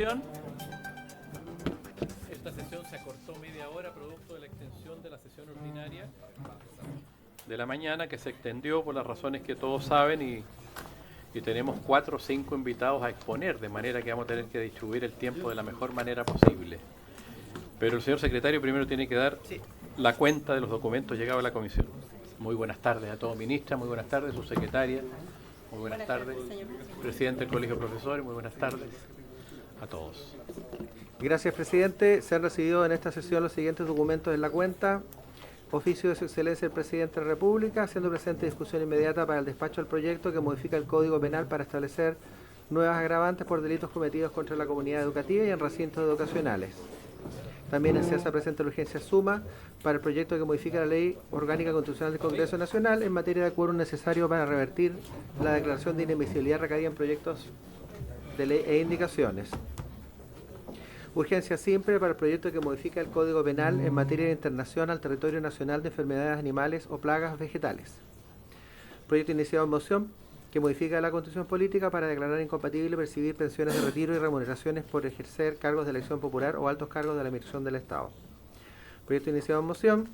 sesión. Esta sesión se acortó media hora producto de la extensión de la sesión ordinaria de la mañana, que se extendió por las razones que todos saben, y tenemos 4 o 5 invitados a exponer, de manera que vamos a tener que distribuir el tiempo de la mejor manera posible. Pero el señor secretario primero tiene que dar la cuenta de los documentos llegados a la comisión. Muy buenas tardes a todos, ministra, muy buenas tardes, subsecretaria, muy buenas tardes, presidente del Colegio de Profesores, muy buenas tardes a todos. Gracias, presidente. Se han recibido en esta sesión los siguientes documentos en la cuenta. Oficio de su excelencia el presidente de la República, haciendo presente discusión inmediata para el despacho del proyecto que modifica el Código Penal para establecer nuevas agravantes por delitos cometidos contra la comunidad educativa y en recintos educacionales. También se hace presente la urgencia suma para el proyecto que modifica la Ley Orgánica Constitucional del Congreso Nacional en materia de quórum necesario para revertir la declaración de inadmisibilidad recaída en proyectos de ley e indicaciones. Urgencia simple para el proyecto que modifica el Código Penal en materia de internación al territorio nacional de enfermedades animales o plagas vegetales. Proyecto iniciado en moción que modifica la Constitución Política para declarar incompatible percibir pensiones de retiro y remuneraciones por ejercer cargos de elección popular o altos cargos de la Administración del Estado. Proyecto iniciado en moción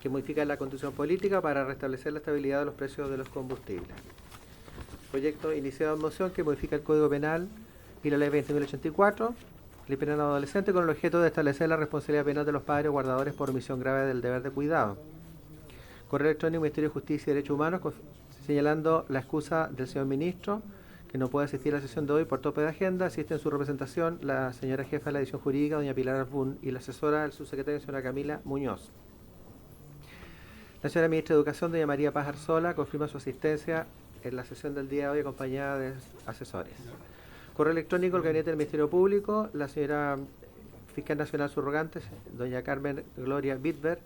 que modifica la Constitución Política para restablecer la estabilidad de los precios de los combustibles. Proyecto iniciado en moción que modifica el Código Penal y la Ley 20.084, Ley Penal Adolescente, con el objeto de establecer la responsabilidad penal de los padres o guardadores por omisión grave del deber de cuidado. Correo electrónico Ministerio de Justicia y Derechos Humanos, señalando la excusa del señor ministro, que no puede asistir a la sesión de hoy por tope de agenda. Asiste en su representación la señora jefa de la edición jurídica, doña Pilar Arbún, y la asesora del subsecretario, señora Camila Muñoz. La señora ministra de Educación, doña María Paz Arzola, confirma su asistencia en la sesión del día de hoy acompañada de asesores. Correo electrónico, el Gabinete del Ministerio Público, la señora Fiscal Nacional Subrogante, doña Carmen Gloria Bitber,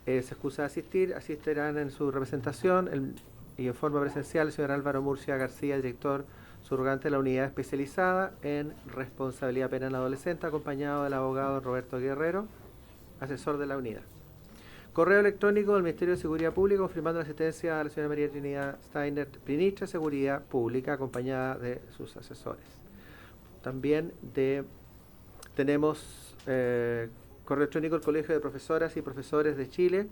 se excusa de asistir. Asistirán en su representación y en forma presencial el señor Álvaro Murcia García, director subrogante de la Unidad Especializada en Responsabilidad Penal Adolescente, acompañado del abogado Roberto Guerrero, asesor de la unidad. Correo electrónico del Ministerio de Seguridad Pública, confirmando la asistencia a la señora María Trinidad Steiner, ministra de Seguridad Pública, acompañada de sus asesores. También tenemos correo electrónico del Colegio de Profesoras y Profesores de Chile,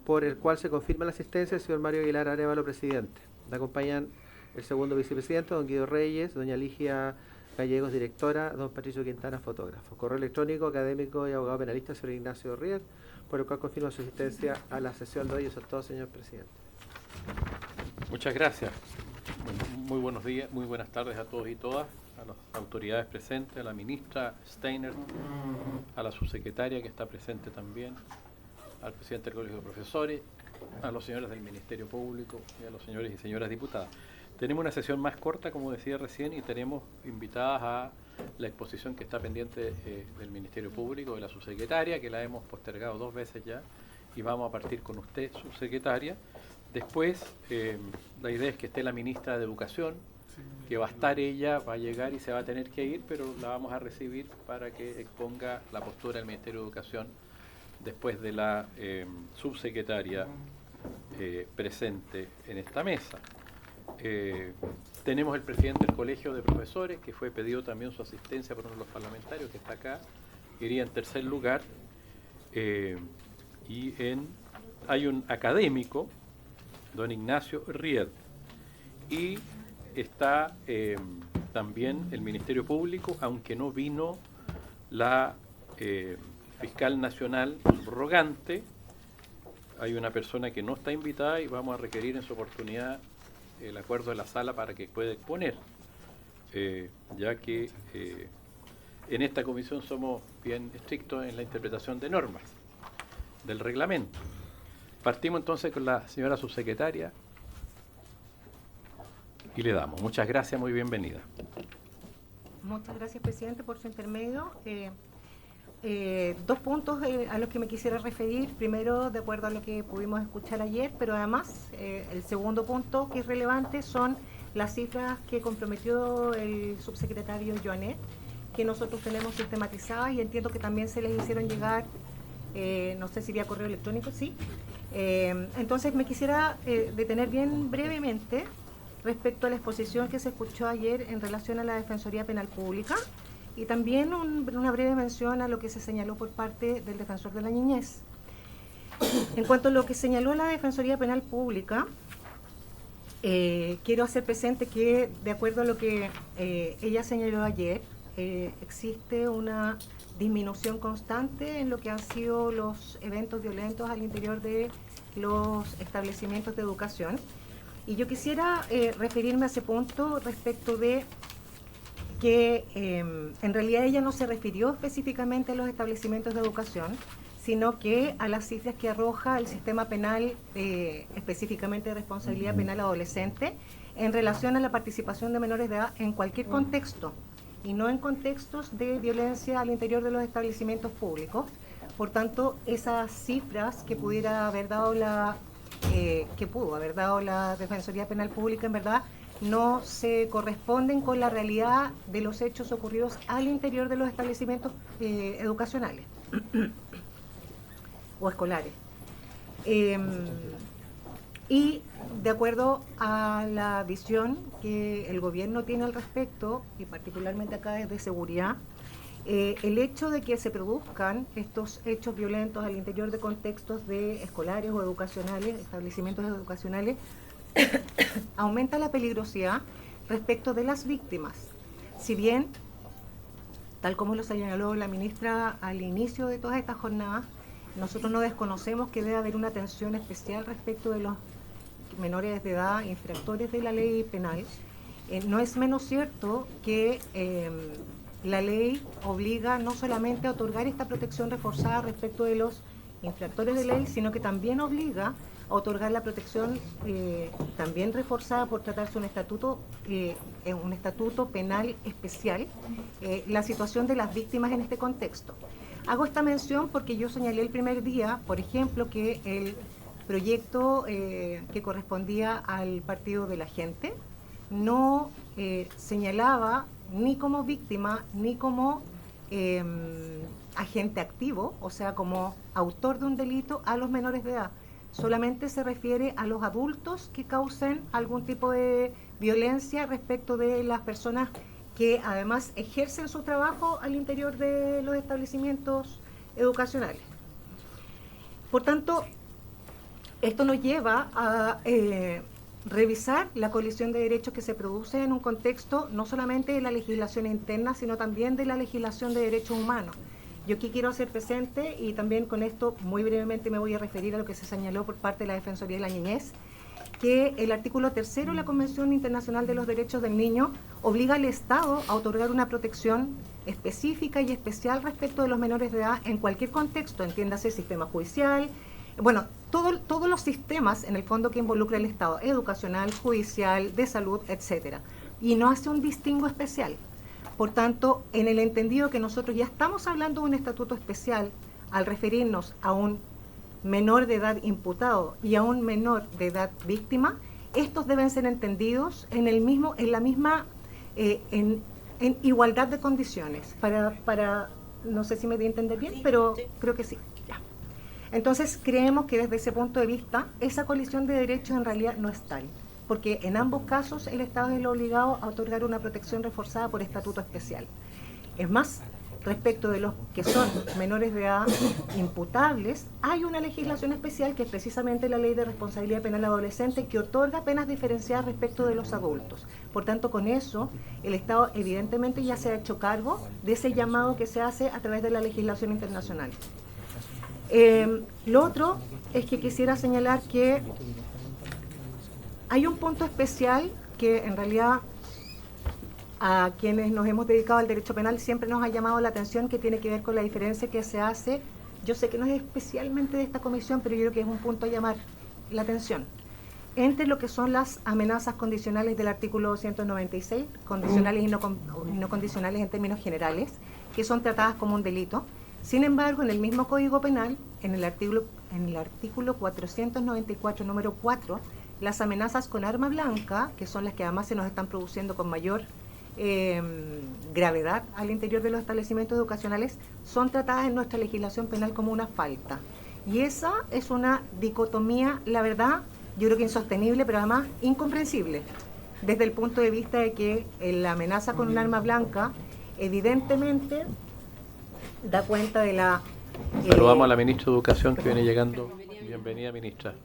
por el cual se confirma la asistencia del señor Mario Aguilar Arévalo, presidente. Le acompañan el segundo vicepresidente, don Guido Reyes, doña Ligia Gallegos, directora, don Patricio Quintana, fotógrafo. Correo electrónico, académico y abogado penalista, señor Ignacio Riet, por el cual confirma su asistencia a la sesión de hoy. Eso es todo, señor presidente. Muchas gracias. Muy buenos días, muy buenas tardes a todos y todas, a las autoridades presentes, a la ministra Steiner, a la subsecretaria que está presente también, al presidente del Colegio de Profesores, a los señores del Ministerio Público y a los señores y señoras diputadas. Tenemos una sesión más corta, como decía recién, y tenemos invitadas a la exposición que está pendiente del Ministerio Público, de la subsecretaria, que la hemos postergado 2 veces ya, y vamos a partir con usted, subsecretaria. Después, la idea es que esté la ministra de Educación, que va a estar ella, va a llegar y se va a tener que ir, pero la vamos a recibir para que exponga la postura del Ministerio de Educación después de la subsecretaria presente en esta mesa. Tenemos el presidente del Colegio de Profesores, que fue pedido también su asistencia por uno de los parlamentarios que está acá, iría en tercer lugar, hay un académico, don Ignacio Ried, y está también el Ministerio Público, aunque no vino la fiscal nacional subrogante. Hay una persona que no está invitada y vamos a requerir en su oportunidad el acuerdo de la sala para que pueda exponer, ya que en esta comisión somos bien estrictos en la interpretación de normas del reglamento. Partimos entonces con la señora subsecretaria y le damos. Muchas gracias, muy bienvenida. Muchas gracias, presidente, por su intermedio. 2 puntos a los que me quisiera referir. Primero, de acuerdo a lo que pudimos escuchar ayer, pero además el segundo punto que es relevante son las cifras que comprometió el subsecretario Joanet, que nosotros tenemos sistematizadas y entiendo que también se les hicieron llegar, no sé si vía correo electrónico, sí. Entonces me quisiera detener bien brevemente respecto a la exposición que se escuchó ayer en relación a la Defensoría Penal Pública y también una breve mención a lo que se señaló por parte del Defensor de la Niñez. En cuanto a lo que señaló la Defensoría Penal Pública, quiero hacer presente que, de acuerdo a lo que ella señaló ayer, existe una disminución constante en lo que han sido los eventos violentos al interior de los establecimientos de educación. Y yo quisiera referirme a ese punto respecto de que en realidad ella no se refirió específicamente a los establecimientos de educación, sino que a las cifras que arroja el sistema penal, específicamente de responsabilidad penal adolescente, en relación a la participación de menores de edad en cualquier contexto, y no en contextos de violencia al interior de los establecimientos públicos. Por tanto, esas cifras que pudiera haber dado que pudo haber dado la Defensoría Penal Pública, en verdad, no se corresponden con la realidad de los hechos ocurridos al interior de los establecimientos educacionales o escolares. Y de acuerdo a la visión que el gobierno tiene al respecto, y particularmente acá desde seguridad, el hecho de que se produzcan estos hechos violentos al interior de contextos de escolares o educacionales, establecimientos educacionales, aumenta la peligrosidad respecto de las víctimas. Si bien, tal como lo señaló la ministra al inicio de todas estas jornadas, nosotros no desconocemos que debe haber una atención especial respecto de los menores de edad, infractores de la ley penal. No es menos cierto que la ley obliga no solamente a otorgar esta protección reforzada respecto de los infractores de ley, sino que también obliga a otorgar la protección también reforzada por tratarse de un estatuto penal especial, la situación de las víctimas en este contexto. Hago esta mención porque yo señalé el primer día, por ejemplo, que el proyecto que correspondía al Partido de la Gente no señalaba ni como víctima ni como agente activo, o sea, como autor de un delito a los menores de edad. Solamente se refiere a los adultos que causen algún tipo de violencia respecto de las personas que además ejercen su trabajo al interior de los establecimientos educacionales. Por tanto, esto nos lleva a revisar la colisión de derechos que se produce en un contexto no solamente de la legislación interna, sino también de la legislación de derechos humanos. Yo aquí quiero hacer presente, y también con esto muy brevemente me voy a referir a lo que se señaló por parte de la Defensoría de la Niñez, que el artículo 3 de la Convención Internacional de los Derechos del Niño obliga al Estado a otorgar una protección específica y especial respecto de los menores de edad en cualquier contexto, entiéndase sistema judicial, bueno, todos los sistemas en el fondo que involucra el Estado, educacional, judicial, de salud, etcétera, y no hace un distingo especial. Por tanto, en el entendido que nosotros ya estamos hablando de un estatuto especial al referirnos a un menor de edad imputado y a un menor de edad víctima, estos deben ser entendidos en igualdad de condiciones. No sé si me di a entender bien, pero creo que sí. Ya. Entonces, creemos que desde ese punto de vista, esa colisión de derechos en realidad no es tal, porque en ambos casos el Estado es el obligado a otorgar una protección reforzada por estatuto especial. Es más, respecto de los que son menores de edad imputables, hay una legislación especial que es precisamente la Ley de Responsabilidad Penal Adolescente, que otorga penas diferenciadas respecto de los adultos. Por tanto, con eso, el Estado evidentemente ya se ha hecho cargo de ese llamado que se hace a través de la legislación internacional. Lo otro es que quisiera señalar que hay un punto especial que en realidad a quienes nos hemos dedicado al derecho penal siempre nos ha llamado la atención, que tiene que ver con la diferencia que se hace. Yo sé que no es especialmente de esta comisión, pero yo creo que es un punto a llamar la atención, entre lo que son las amenazas condicionales del artículo 296, condicionales y no condicionales en términos generales, que son tratadas como un delito. Sin embargo, en el mismo Código Penal, en el artículo 494, número 4, las amenazas con arma blanca, que son las que además se nos están produciendo con mayor gravedad al interior de los establecimientos educacionales, son tratadas en nuestra legislación penal como una falta. Y esa es una dicotomía, la verdad, yo creo que insostenible, pero además incomprensible, desde el punto de vista de que la amenaza con un arma blanca evidentemente da cuenta de la... Saludamos a la ministra de Educación que viene llegando. Bienvenida, ministra.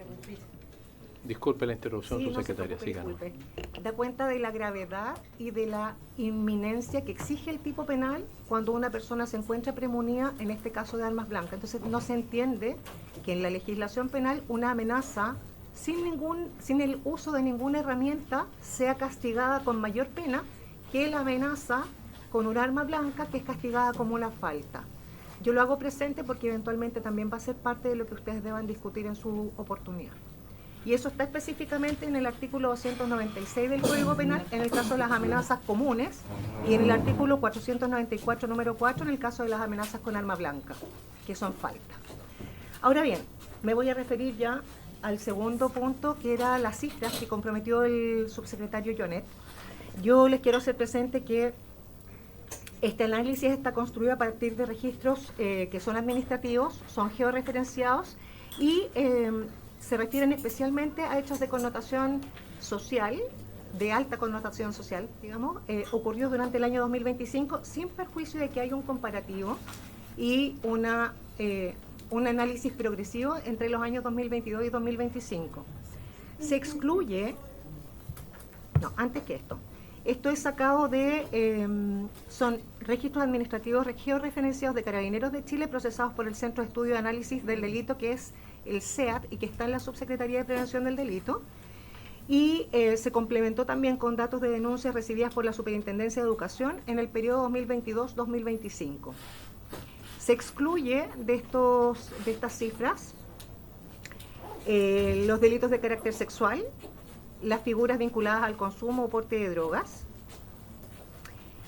Disculpe la interrupción, Sí, su no se secretaria. preocupe, Síganos. disculpe. Da cuenta de la gravedad y de la inminencia que exige el tipo penal cuando una persona se encuentra premunida, en este caso de armas blancas. Entonces no se entiende que en la legislación penal una amenaza sin el uso de ninguna herramienta sea castigada con mayor pena que la amenaza con un arma blanca, que es castigada como una falta. Yo lo hago presente porque eventualmente también va a ser parte de lo que ustedes deban discutir en su oportunidad. Y eso está específicamente en el artículo 296 del Código Penal, en el caso de las amenazas comunes, y en el artículo 494, número 4, en el caso de las amenazas con arma blanca, que son faltas. Ahora bien, me voy a referir ya al segundo punto, que era las cifras que comprometió el subsecretario Jonet. Yo les quiero hacer presente que este análisis está construido a partir de registros que son administrativos, son georreferenciados y se refieren especialmente a hechos de connotación social, de alta connotación social, digamos, ocurridos durante el año 2025, sin perjuicio de que haya un comparativo y un análisis progresivo entre los años 2022 y 2025. Se excluye, no, antes que esto es sacado de, son registros administrativos georreferenciados de Carabineros de Chile procesados por el Centro de Estudio de Análisis del Delito, que es el CEAT, y que está en la Subsecretaría de Prevención del Delito, y se complementó también con datos de denuncias recibidas por la Superintendencia de Educación en el periodo 2022-2025. Se excluye de estas cifras los delitos de carácter sexual, las figuras vinculadas al consumo o porte de drogas,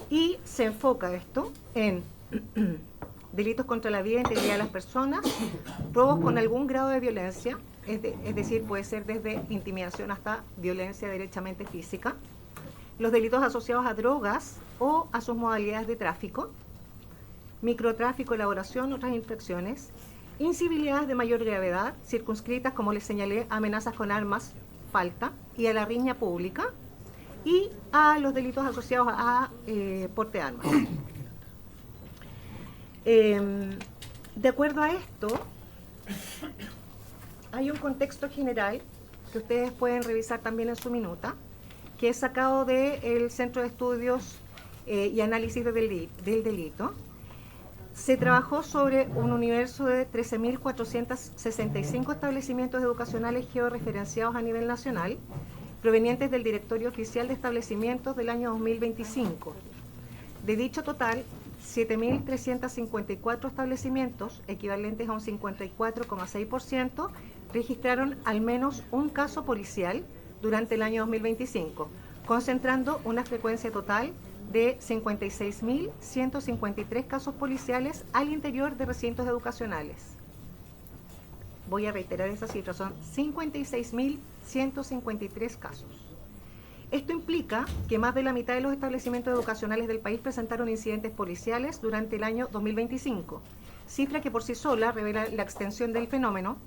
y se enfoca esto en delitos contra la vida e integridad de las personas, robos con algún grado de violencia, es decir, puede ser desde intimidación hasta violencia derechamente física, los delitos asociados a drogas o a sus modalidades de tráfico, microtráfico, elaboración, otras infracciones, incivilidades de mayor gravedad, circunscritas, como les señalé, amenazas con armas, falta, y a la riña pública, y a los delitos asociados a porte de armas. De acuerdo a esto, hay un contexto general que ustedes pueden revisar también en su minuta, que es sacado del Centro de Estudios y Análisis del Delito. Se trabajó sobre un universo de 13.465 establecimientos educacionales georreferenciados a nivel nacional, provenientes del Directorio Oficial de Establecimientos del año 2025. De dicho total, 7.354 establecimientos, equivalentes a un 54,6%, registraron al menos un caso policial durante el año 2025, concentrando una frecuencia total de 56.153 casos policiales al interior de recintos educacionales. Voy a reiterar esa cifra, son 56.153 casos. Esto implica que más de la mitad de los establecimientos educacionales del país presentaron incidentes policiales durante el año 2025, cifra que por sí sola revela la extensión del fenómeno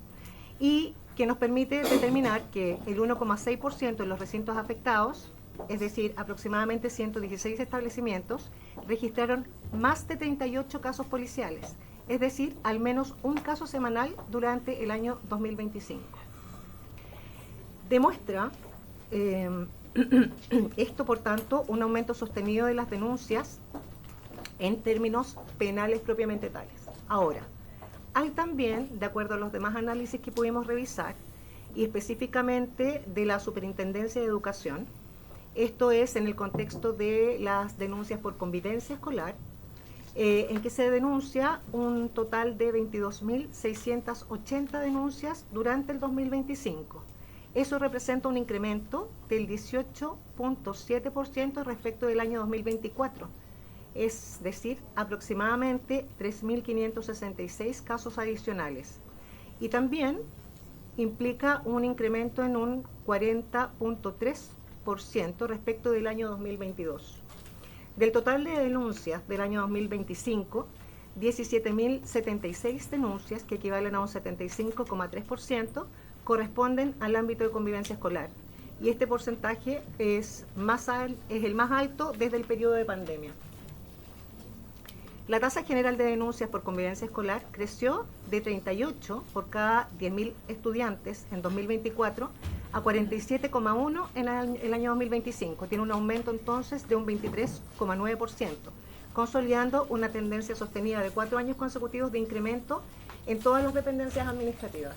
y que nos permite determinar que el 1,6% de los recintos afectados, es decir, aproximadamente 116 establecimientos, registraron más de 38 casos policiales, es decir, al menos un caso semanal durante el año 2025. Demuestra esto, por tanto, un aumento sostenido de las denuncias en términos penales propiamente tales. Ahora, hay también, de acuerdo a los demás análisis que pudimos revisar, y específicamente de la Superintendencia de Educación, esto es en el contexto de las denuncias por convivencia escolar, en que se denuncia un total de 22.680 denuncias durante el 2025. Eso representa un incremento del 18,7% respecto del año 2024, es decir, aproximadamente 3.566 casos adicionales. Y también implica un incremento en un 40,3% respecto del año 2022. Del total de denuncias del año 2025, 17.076 denuncias, que equivalen a un 75,3%, corresponden al ámbito de convivencia escolar. Y este porcentaje es el más alto desde el periodo de pandemia. La tasa general de denuncias por convivencia escolar creció de 38 por cada 10.000 estudiantes en 2024 a 47,1 en el año 2025. Tiene un aumento entonces de un 23,9%, consolidando una tendencia sostenida de 4 años consecutivos de incremento en todas las dependencias administrativas.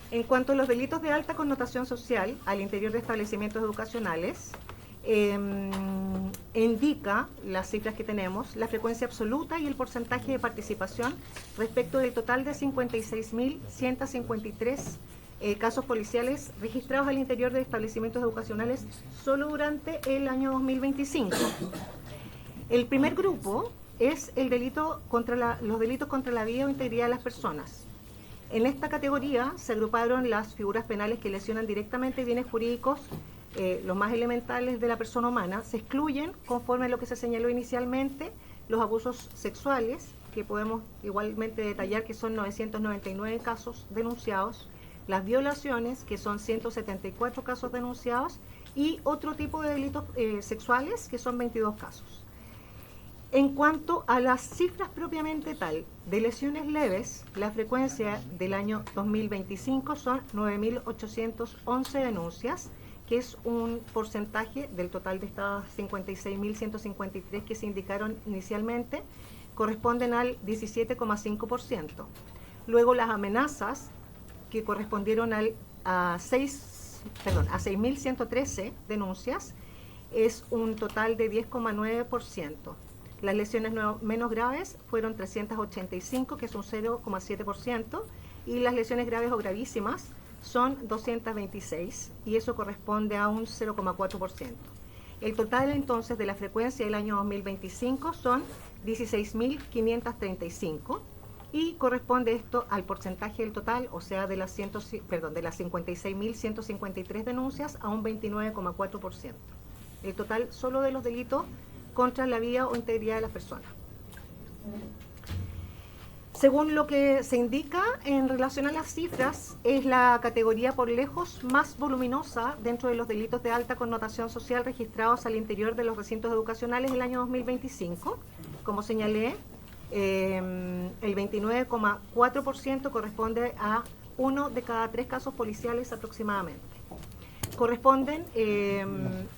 En cuanto a los delitos de alta connotación social al interior de establecimientos educacionales, indica las cifras que tenemos, la frecuencia absoluta y el porcentaje de participación respecto del total de 56.153 casos policiales registrados al interior de establecimientos educacionales solo durante el año 2025. El primer grupo es el delito los delitos contra la vida o integridad de las personas. En esta categoría se agruparon las figuras penales que lesionan directamente bienes jurídicos, los más elementales de la persona humana. Se excluyen, conforme a lo que se señaló inicialmente, los abusos sexuales, que podemos igualmente detallar que son 999 casos denunciados, las violaciones, que son 174 casos denunciados, y otro tipo de delitos sexuales, que son 22 casos. En cuanto a las cifras propiamente tal de lesiones leves, la frecuencia del año 2025 son 9.811 denuncias, que es un porcentaje del total de estas 56.153 que se indicaron inicialmente, corresponden al 17,5%. Luego las amenazas, que correspondieron a 6.113 denuncias, es un total de 10,9%. Las lesiones menos graves fueron 385, que es un 0,7%, y las lesiones graves o gravísimas son 226, y eso corresponde a un 0,4%. El total entonces de la frecuencia del año 2025 son 16.535, y corresponde esto al porcentaje del total, o sea, de las 56.153 denuncias a un 29,4%. El total solo de los delitos contra la vida o integridad de las personas. Según lo que se indica en relación a las cifras, es la categoría por lejos más voluminosa dentro de los delitos de alta connotación social registrados al interior de los recintos educacionales el año 2025. Como señalé, el 29,4% corresponde a 1 de cada 3 casos policiales aproximadamente. Corresponden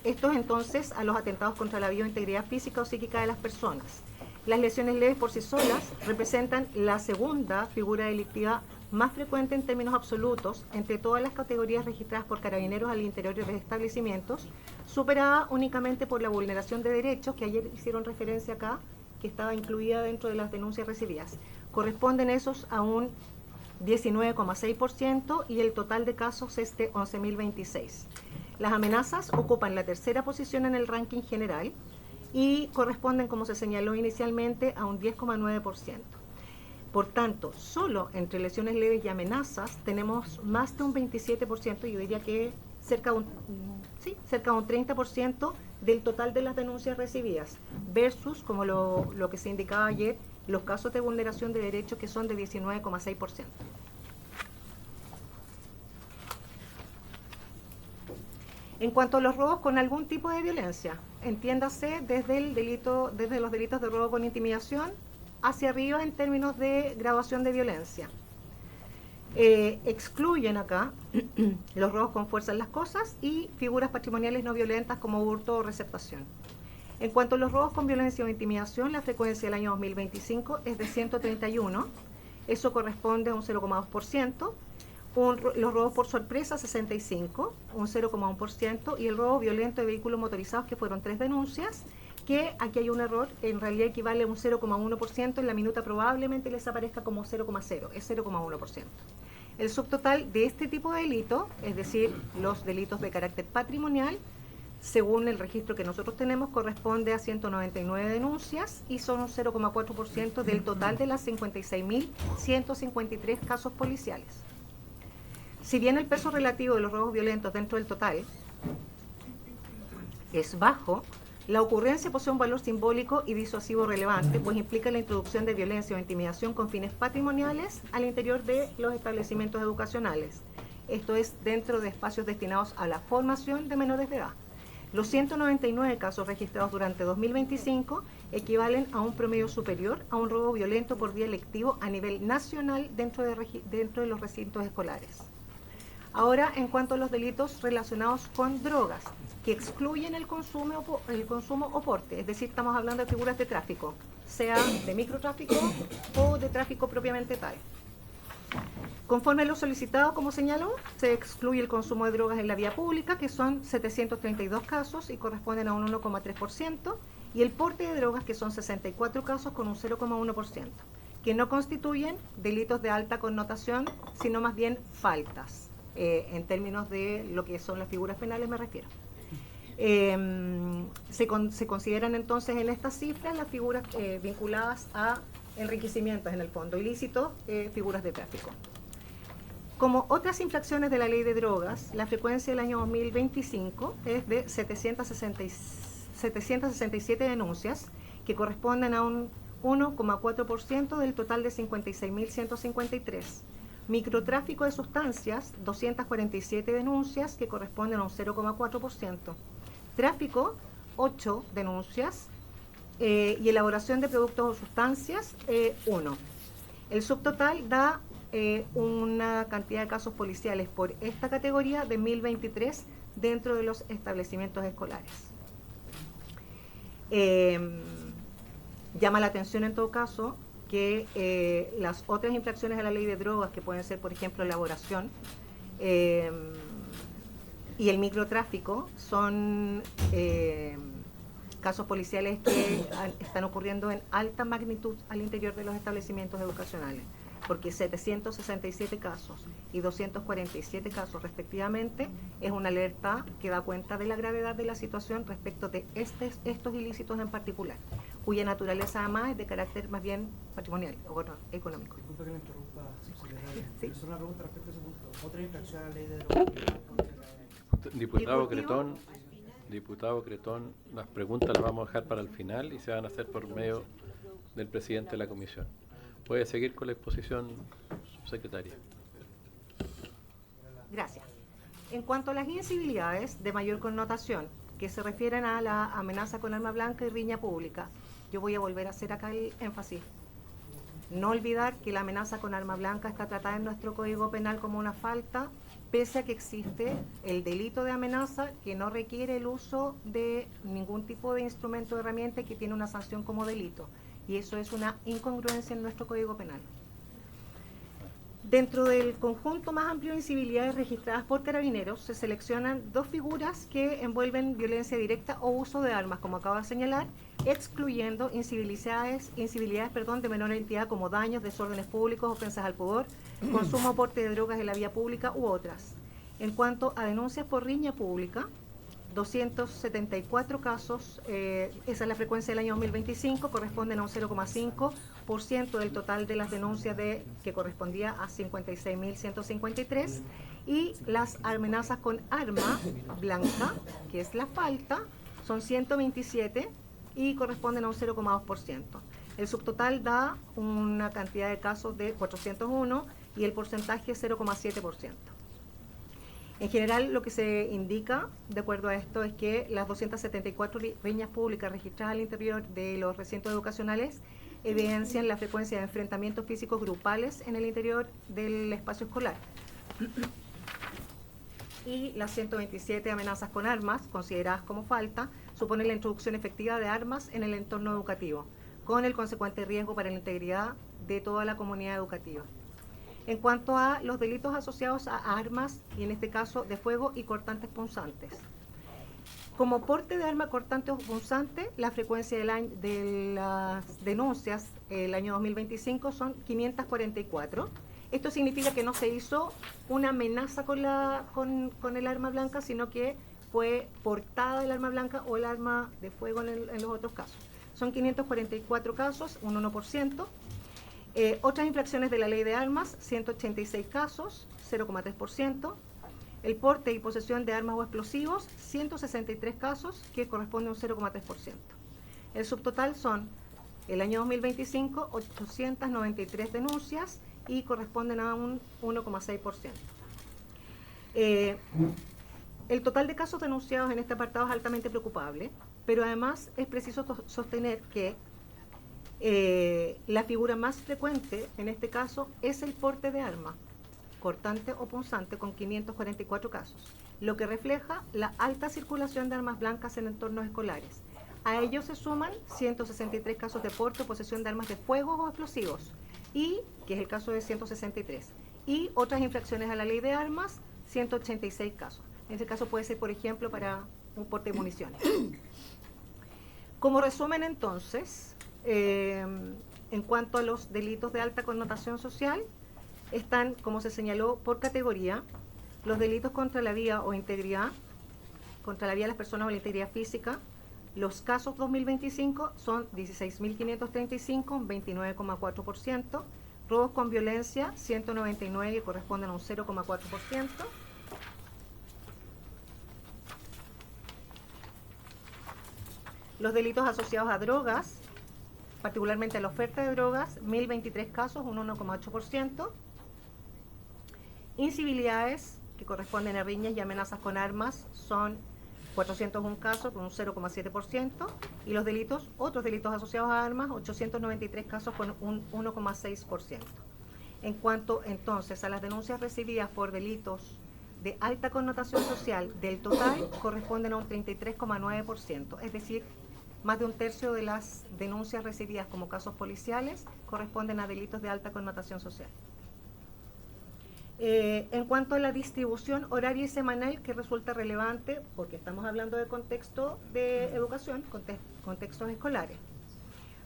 estos entonces a los atentados contra la vida o integridad física o psíquica de las personas. Las lesiones leves por sí solas representan la segunda figura delictiva más frecuente en términos absolutos entre todas las categorías registradas por carabineros al interior de los establecimientos, superada únicamente por la vulneración de derechos, que ayer hicieron referencia acá, que estaba incluida dentro de las denuncias recibidas. Corresponden esos a un 19,6%, y el total de casos es de 11.026. Las amenazas ocupan la tercera posición en el ranking general y corresponden, como se señaló inicialmente, a un 10,9%. Por tanto, solo entre lesiones leves y amenazas tenemos más de un 27%, yo diría que cerca de un 30% del total de las denuncias recibidas, versus, como lo que se indicaba ayer, los casos de vulneración de derechos, que son de 19,6%. En cuanto a los robos con algún tipo de violencia, entiéndase desde los delitos de robo con intimidación hacia arriba en términos de graduación de violencia. Excluyen acá los robos con fuerza en las cosas y figuras patrimoniales no violentas como hurto o receptación. En cuanto a los robos con violencia o intimidación, la frecuencia del año 2025 es de 131, eso corresponde a un 0,2%, los robos por sorpresa 65, un 0,1%, y el robo violento de vehículos motorizados, que fueron 3 denuncias, que aquí hay un error, en realidad equivale a un 0,1%, en la minuta probablemente les aparezca como 0,0, es 0,1%. El subtotal de este tipo de delito, es decir, los delitos de carácter patrimonial, según el registro que nosotros tenemos, corresponde a 199 denuncias y son un 0,4% del total de las 56.153 casos policiales. Si bien el peso relativo de los robos violentos dentro del total es bajo, la ocurrencia posee un valor simbólico y disuasivo relevante, pues implica la introducción de violencia o intimidación con fines patrimoniales al interior de los establecimientos educacionales. Esto es dentro de espacios destinados a la formación de menores de edad. Los 199 casos registrados durante 2025 equivalen a un promedio superior a un robo violento por día lectivo a nivel nacional dentro de los recintos escolares. Ahora, en cuanto a los delitos relacionados con drogas, que excluyen el consumo o porte, es decir, estamos hablando de figuras de tráfico, sea de microtráfico o de tráfico propiamente tal. Conforme a lo solicitado, como señaló, se excluye el consumo de drogas en la vía pública, que son 732 casos y corresponden a un 1,3%, y el porte de drogas, que son 64 casos con un 0,1%, que no constituyen delitos de alta connotación, sino más bien faltas, en términos de lo que son las figuras penales me refiero. Se consideran entonces en estas cifras las figuras vinculadas a enriquecimientos en el fondo ilícito, figuras de tráfico. Como otras infracciones de la ley de drogas, la frecuencia del año 2025 es de 767 denuncias, que corresponden a un 1,4% del total de 56.153. Microtráfico de sustancias, 247 denuncias, que corresponden a un 0,4%. Tráfico, 8 denuncias. Y elaboración de productos o sustancias, 1. El subtotal da una cantidad de casos policiales por esta categoría de 1.023 dentro de los establecimientos escolares. Llama la atención en todo caso que las otras infracciones a la ley de drogas, que pueden ser, por ejemplo, elaboración y el microtráfico, son casos policiales que están ocurriendo en alta magnitud al interior de los establecimientos educacionales, porque 767 casos y 247 casos respectivamente es una alerta que da cuenta de la gravedad de la situación respecto de estos ilícitos en particular, cuya naturaleza además es de carácter más bien patrimonial o económico. Disculpe que le interrumpa, secretaria. Sí. Es una pregunta respecto a ese punto. Otra infracción a la ley de drogas. Diputado Cretón, las preguntas las vamos a dejar para el final y se van a hacer por medio del presidente de la comisión. Puede seguir con la exposición, subsecretaria. Gracias. En cuanto a las incivilidades de mayor connotación, que se refieren a la amenaza con arma blanca y riña pública, yo voy a volver a hacer acá el énfasis. No olvidar que la amenaza con arma blanca está tratada en nuestro Código Penal como una falta, pese a que existe el delito de amenaza que no requiere el uso de ningún tipo de instrumento o herramienta y que tiene una sanción como delito. Y eso es una incongruencia en nuestro Código Penal. Dentro del conjunto más amplio de incivilidades registradas por Carabineros, se seleccionan dos figuras que envuelven violencia directa o uso de armas, como acabo de señalar, excluyendo incivilidades de menor entidad como daños, desórdenes públicos, ofensas al pudor, consumo o porte de drogas en la vía pública u otras. En cuanto a denuncias por riña pública, 274 casos, esa es la frecuencia del año 2025, corresponden a un 0,5% del total de las denuncias que correspondía a 56.153, y las amenazas con arma blanca, que es la falta, son 127 y corresponden a un 0,2%. El subtotal da una cantidad de casos de 401 y el porcentaje es 0,7%. En general, lo que se indica, de acuerdo a esto, es que las 274 riñas públicas registradas al interior de los recintos educacionales evidencian la frecuencia de enfrentamientos físicos grupales en el interior del espacio escolar. Y las 127 amenazas con armas, consideradas como falta, suponen la introducción efectiva de armas en el entorno educativo, con el consecuente riesgo para la integridad de toda la comunidad educativa. En cuanto a los delitos asociados a armas, y en este caso de fuego y cortantes punzantes. Como porte de arma cortante o punzante, la frecuencia de las denuncias el año 2025 son 544. Esto significa que no se hizo una amenaza con el arma blanca, sino que fue portada el arma blanca o el arma de fuego en los otros casos. Son 544 casos, un 1%. Otras infracciones de la ley de armas, 186 casos, 0,3%. El porte y posesión de armas o explosivos, 163 casos, que corresponde a un 0,3%. El subtotal son, el año 2025, 893 denuncias y corresponden a un 1,6%. El total de casos denunciados en este apartado es altamente preocupable, pero además es preciso sostener que la figura más frecuente en este caso es el porte de arma, cortante o punzante, con 544 casos, lo que refleja la alta circulación de armas blancas en entornos escolares. A ellos se suman 163 casos de porte o posesión de armas de fuego o explosivos, y que es el caso de 163, y otras infracciones a la ley de armas, 186 casos. En ese caso puede ser, por ejemplo, para un porte de municiones. Como resumen, entonces, en cuanto a los delitos de alta connotación social, están, como se señaló, por categoría: los delitos contra la vida o integridad, contra la vida de las personas o la integridad física. Los casos 2025 son 16.535, un 29,4%. Robos con violencia, 199, que corresponden a un 0,4%. Los delitos asociados a drogas, particularmente a la oferta de drogas, 1.023 casos, un 1,8%. Incivilidades, que corresponden a riñas y amenazas con armas, son 401 casos, con un 0,7%. Y los delitos, otros delitos asociados a armas, 893 casos, con un 1,6%. En cuanto entonces a las denuncias recibidas por delitos de alta connotación social, del total corresponden a un 33,9%, es decir, más de un tercio de las denuncias recibidas como casos policiales corresponden a delitos de alta connotación social. En cuanto a la distribución horaria y semanal, que resulta relevante porque estamos hablando de contexto de educación, contextos escolares.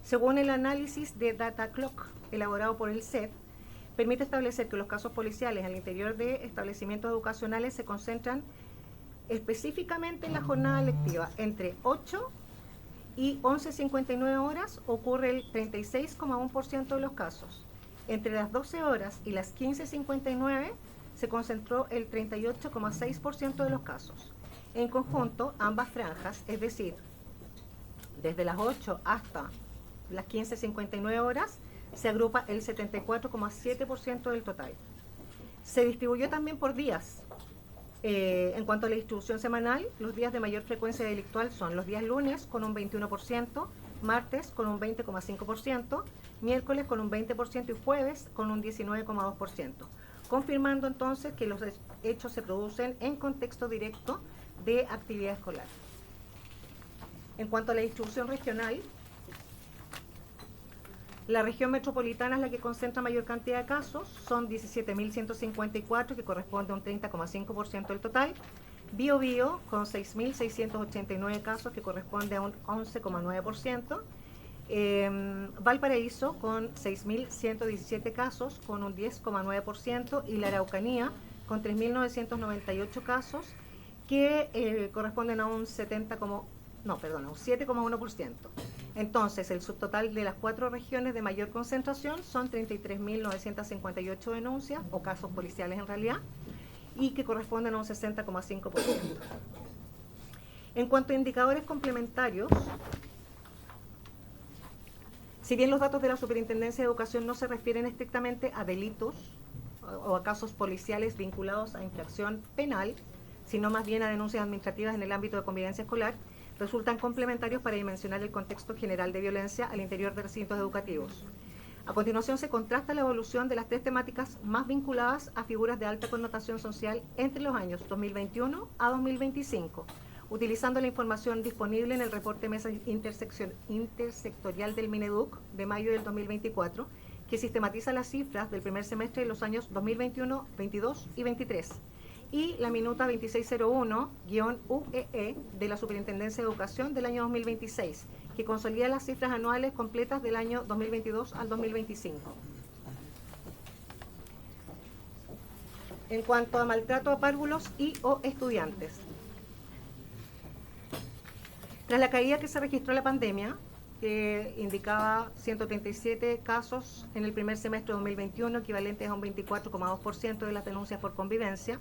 Según el análisis de Data Clock elaborado por el CED, permite establecer que los casos policiales al interior de establecimientos educacionales se concentran específicamente en la jornada lectiva. Entre 8 y 11:59 horas ocurre el 36,1% de los casos. Entre las 12 horas y las 15:59 se concentró el 38,6% de los casos. En conjunto, ambas franjas, es decir, desde las 8 hasta las 15:59 horas, se agrupa el 74,7% del total. Se distribuyó también por días. En cuanto a la distribución semanal, los días de mayor frecuencia delictual son los días lunes con un 21%, martes con un 20,5%, miércoles con un 20% y jueves con un 19,2%, confirmando entonces que los hechos se producen en contexto directo de actividad escolar. En cuanto a la distribución regional, la región metropolitana es la que concentra mayor cantidad de casos, son 17.154, que corresponde a un 30,5% del total. Biobío con 6.689 casos, que corresponde a un 11,9%. Valparaíso con 6.117 casos, con un 10,9%. Y la Araucanía con 3.998 casos, que corresponden a un 7,1%. Entonces, el subtotal de las 4 regiones de mayor concentración son 33.958 denuncias, o casos policiales en realidad, y que corresponden a un 60,5%. En cuanto a indicadores complementarios, si bien los datos de la Superintendencia de Educación no se refieren estrictamente a delitos o a casos policiales vinculados a infracción penal, sino más bien a denuncias administrativas en el ámbito de convivencia escolar, resultan complementarios para dimensionar el contexto general de violencia al interior de recintos educativos. A continuación se contrasta la evolución de las 3 temáticas más vinculadas a figuras de alta connotación social entre los años 2021 a 2025, utilizando la información disponible en el reporte Mesa Intersectorial del Mineduc de mayo del 2024, que sistematiza las cifras del primer semestre de los años 2021, 22 y 23. Y la minuta 2601-UEE de la Superintendencia de Educación del año 2026, que consolida las cifras anuales completas del año 2022 al 2025. En cuanto a maltrato a párvulos y o estudiantes, tras la caída que se registró en la pandemia, que indicaba 137 casos en el primer semestre de 2021, equivalentes a un 24,2% de las denuncias por convivencia,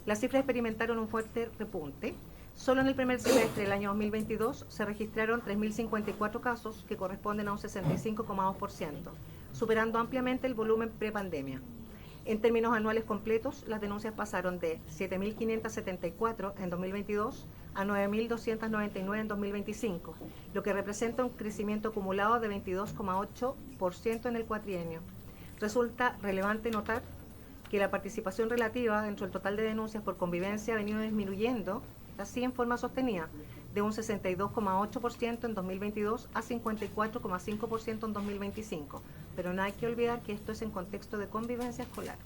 las cifras experimentaron un fuerte repunte. Solo en el primer semestre del año 2022 se registraron 3.054 casos, que corresponden a un 65,2%, superando ampliamente el volumen prepandemia. En términos anuales completos, las denuncias pasaron de 7.574 en 2022 a 9.299 en 2025, lo que representa un crecimiento acumulado de 22,8% en el cuatrienio. Resulta relevante notar que la participación relativa dentro del total de denuncias por convivencia ha venido disminuyendo, así en forma sostenida, de un 62,8% en 2022 a 54,5% en 2025. Pero no hay que olvidar que esto es en contexto de convivencia escolar.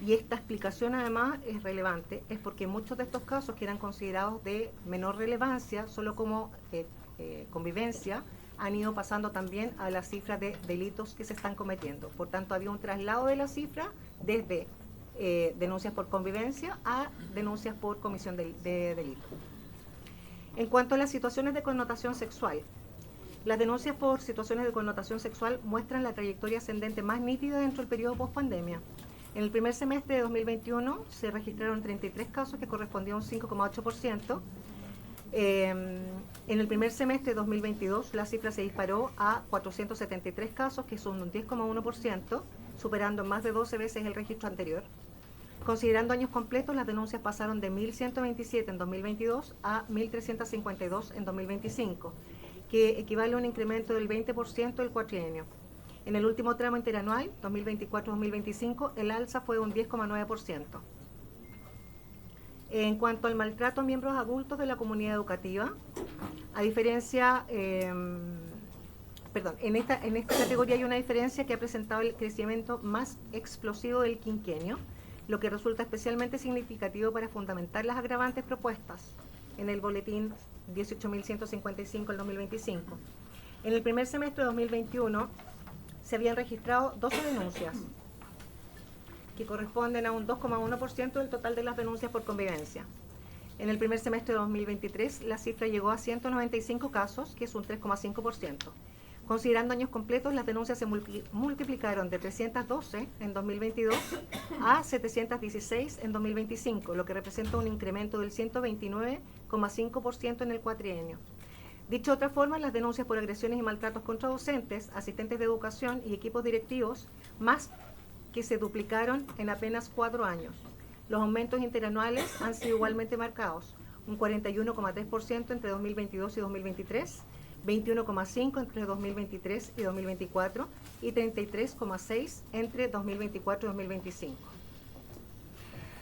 Y esta explicación además es relevante, es porque muchos de estos casos que eran considerados de menor relevancia, solo como convivencia, han ido pasando también a las cifras de delitos que se están cometiendo. Por tanto, había un traslado de la cifra desde denuncias por convivencia a denuncias por comisión de delito. En cuanto a las situaciones de connotación sexual, las denuncias por situaciones de connotación sexual muestran la trayectoria ascendente más nítida dentro del periodo post-pandemia. En el primer semestre de 2021 se registraron 33 casos que correspondían a un 5,8%. En el primer semestre de 2022 la cifra se disparó a 473 casos, que son un 10,1%, superando más de 12 veces el registro anterior. Considerando años completos, las denuncias pasaron de 1.127 en 2022 a 1.352 en 2025, que equivale a un incremento del 20% del cuatrienio. En el último tramo interanual, 2024-2025, el alza fue de un 10,9%. En cuanto al maltrato a miembros adultos de la comunidad educativa, a diferencia, en esta categoría hay una diferencia que ha presentado el crecimiento más explosivo del quinquenio, lo que resulta especialmente significativo para fundamentar las agravantes propuestas en el boletín 18.155 del 2025. En el primer semestre de 2021 se habían registrado 12 denuncias, que corresponden a un 2,1% del total de las denuncias por convivencia. En el primer semestre de 2023 la cifra llegó a 195 casos, que es un 3,5%. Considerando años completos, las denuncias se multiplicaron de 312 en 2022 a 716 en 2025, lo que representa un incremento del 129,5% en el cuatrienio. Dicho de otra forma, las denuncias por agresiones y maltratos contra docentes, asistentes de educación y equipos directivos, más que se duplicaron en apenas 4 años. Los aumentos interanuales han sido igualmente marcados, un 41,3% entre 2022 y 2023, 21,5% entre 2023 y 2024 y 33,6% entre 2024 y 2025.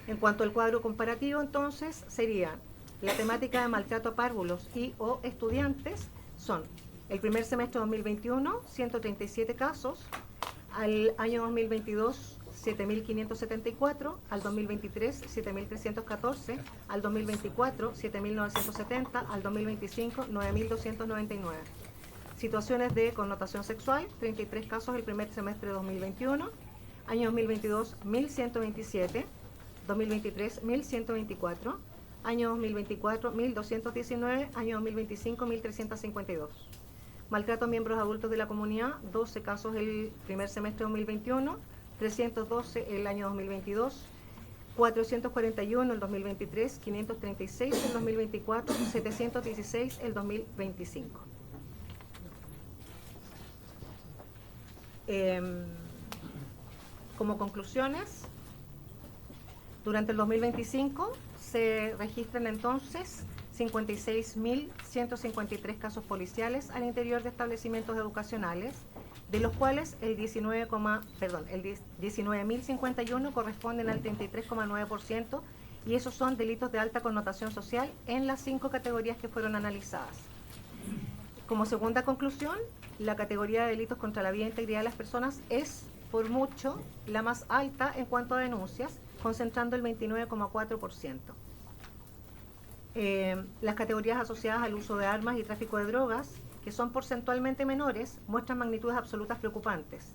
En cuanto al cuadro comparativo, entonces, sería la temática de maltrato a párvulos y o estudiantes son el primer semestre de 2021, 137 casos, al año 2022, 7.574, al 2023, 7.314, al 2024, 7.970, al 2025, 9.299. Situaciones de connotación sexual, 33 casos el primer semestre de 2021, año 2022, 1.127, 2023, 1.124, año 2024, 1.219, año 2025, 1.352. Maltrato a miembros adultos de la comunidad, 12 casos el primer semestre de 2021, 312 el año 2022, 441 el 2023, 536 el 2024, 716 el 2025. Como conclusiones, durante el 2025 se registran entonces 56.153 casos policiales al interior de establecimientos educacionales, de los cuales el 19.051 corresponden al 33,9%, y esos son delitos de alta connotación social en las 5 categorías que fueron analizadas. Como segunda conclusión, la categoría de delitos contra la vida e integridad de las personas es, por mucho, la más alta en cuanto a denuncias, concentrando el 29,4%. Las categorías asociadas al uso de armas y tráfico de drogas, que son porcentualmente menores, muestran magnitudes absolutas preocupantes.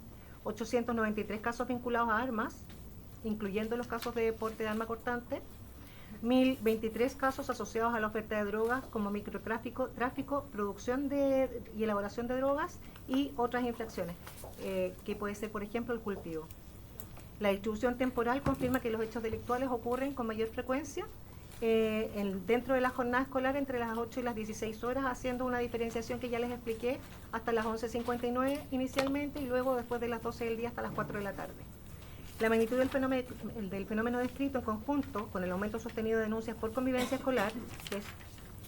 893 casos vinculados a armas, incluyendo los casos de porte de arma cortante, 1.023 casos asociados a la oferta de drogas como microtráfico, tráfico, producción y elaboración de drogas y otras infracciones, que puede ser, por ejemplo, el cultivo. La distribución temporal confirma que los hechos delictuales ocurren con mayor frecuencia dentro de la jornada escolar entre las 8 y las 16 horas, haciendo una diferenciación que ya les expliqué hasta las 11:59 inicialmente y luego después de las 12 del día hasta las 4 de la tarde. La magnitud del fenómeno descrito en conjunto con el aumento sostenido de denuncias por convivencia escolar, que es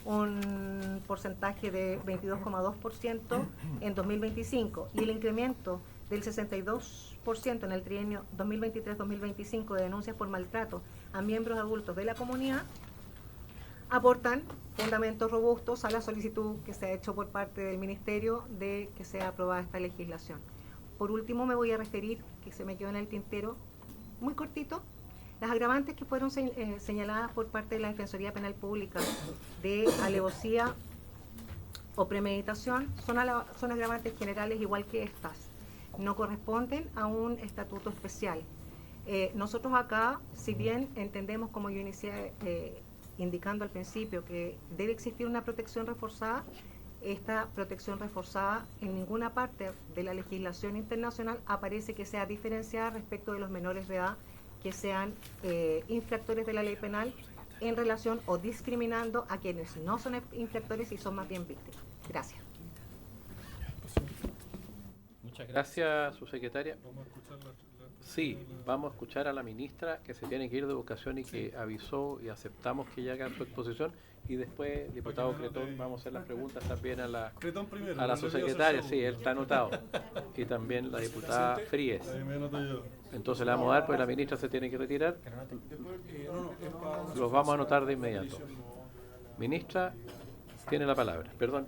un porcentaje de 22,2% en 2025 y el incremento del 62% en el trienio 2023-2025 de denuncias por maltrato a miembros adultos de la comunidad, aportan fundamentos robustos a la solicitud que se ha hecho por parte del Ministerio de que sea aprobada esta legislación. Por último, me voy a referir, que se me quedó en el tintero, muy cortito, las agravantes que fueron señaladas por parte de la Defensoría Penal Pública de alevosía o premeditación son agravantes generales igual que estas. No corresponden a un estatuto especial. Nosotros acá, si bien entendemos, como yo inicié indicando al principio, que debe existir una protección reforzada, esta protección reforzada en ninguna parte de la legislación internacional aparece que sea diferenciada respecto de los menores de edad que sean infractores de la ley penal en relación o discriminando a quienes no son infractores y son más bien víctimas. Gracias. Muchas gracias, subsecretaria. Sí, vamos a escuchar a la ministra que se tiene que ir de Educación y que avisó y aceptamos que ya haga su exposición. Y después, diputado Cretón, vamos a hacer las preguntas también a la subsecretaria. Sí, él está anotado. Y también la diputada Fríes. Entonces le vamos a dar, pues la ministra se tiene que retirar. Los vamos a anotar de inmediato. Ministra, tiene la palabra. Perdón,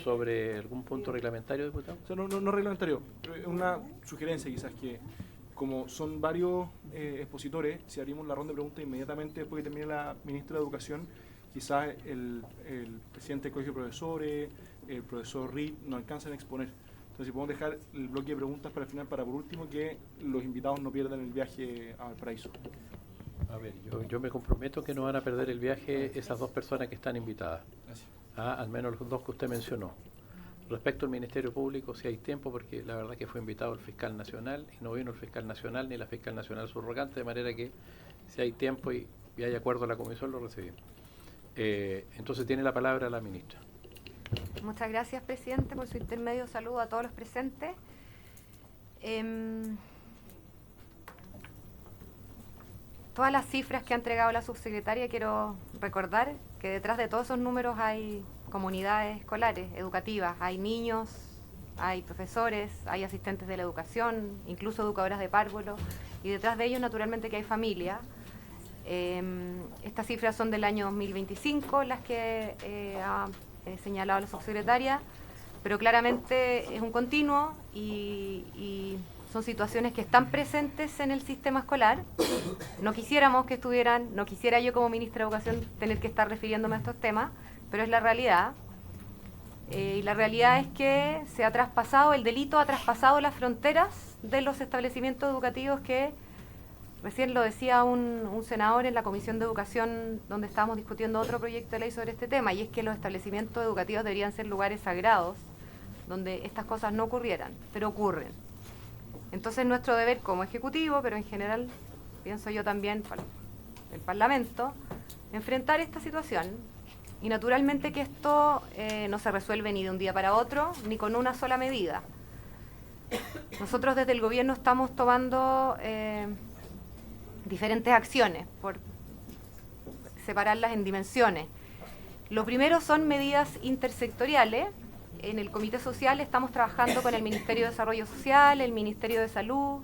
sobre algún punto reglamentario, diputado. O sea, no reglamentario, una sugerencia quizás que, como son varios expositores, si abrimos la ronda de preguntas inmediatamente después que termine la ministra de Educación, quizás el presidente del Colegio de Profesores, el profesor Reed, no alcanzan a exponer. Entonces, si podemos dejar el bloque de preguntas para el final, para por último, que los invitados no pierdan el viaje a Valparaíso. A ver, yo me comprometo que no van a perder el viaje esas dos personas que están invitadas. Gracias. Al menos los dos que usted mencionó. Respecto al Ministerio Público, si hay tiempo, porque la verdad que fue invitado el fiscal nacional y no vino el fiscal nacional ni la fiscal nacional subrogante, de manera que si hay tiempo y hay acuerdo a la comisión, lo recibimos. Entonces tiene la palabra la ministra. Muchas gracias, presidente, por su intermedio. Saludo a todos los presentes. Todas las cifras que ha entregado la subsecretaria, quiero recordar que detrás de todos esos números hay comunidades escolares, educativas, hay niños, hay profesores, hay asistentes de la educación, incluso educadoras de párvulo, y detrás de ellos naturalmente que hay familia. Estas cifras son del año 2025, las que ha señalado la subsecretaria, pero claramente es un continuo y son situaciones que están presentes en el sistema escolar. No quisiéramos que estuvieran, no quisiera yo como ministra de Educación tener que estar refiriéndome a estos temas, pero es la realidad. Y la realidad es que se ha traspasado, el delito ha traspasado las fronteras de los establecimientos educativos que, recién lo decía un senador en la Comisión de Educación donde estábamos discutiendo otro proyecto de ley sobre este tema, y es que los establecimientos educativos deberían ser lugares sagrados donde estas cosas no ocurrieran, pero ocurren. Entonces nuestro deber como Ejecutivo, pero en general pienso yo también para el Parlamento, enfrentar esta situación. Y naturalmente que esto no se resuelve ni de un día para otro, ni con una sola medida. Nosotros desde el Gobierno estamos tomando diferentes acciones, por separarlas en dimensiones. Lo primero son medidas intersectoriales. En el Comité Social estamos trabajando con el Ministerio de Desarrollo Social, el Ministerio de Salud,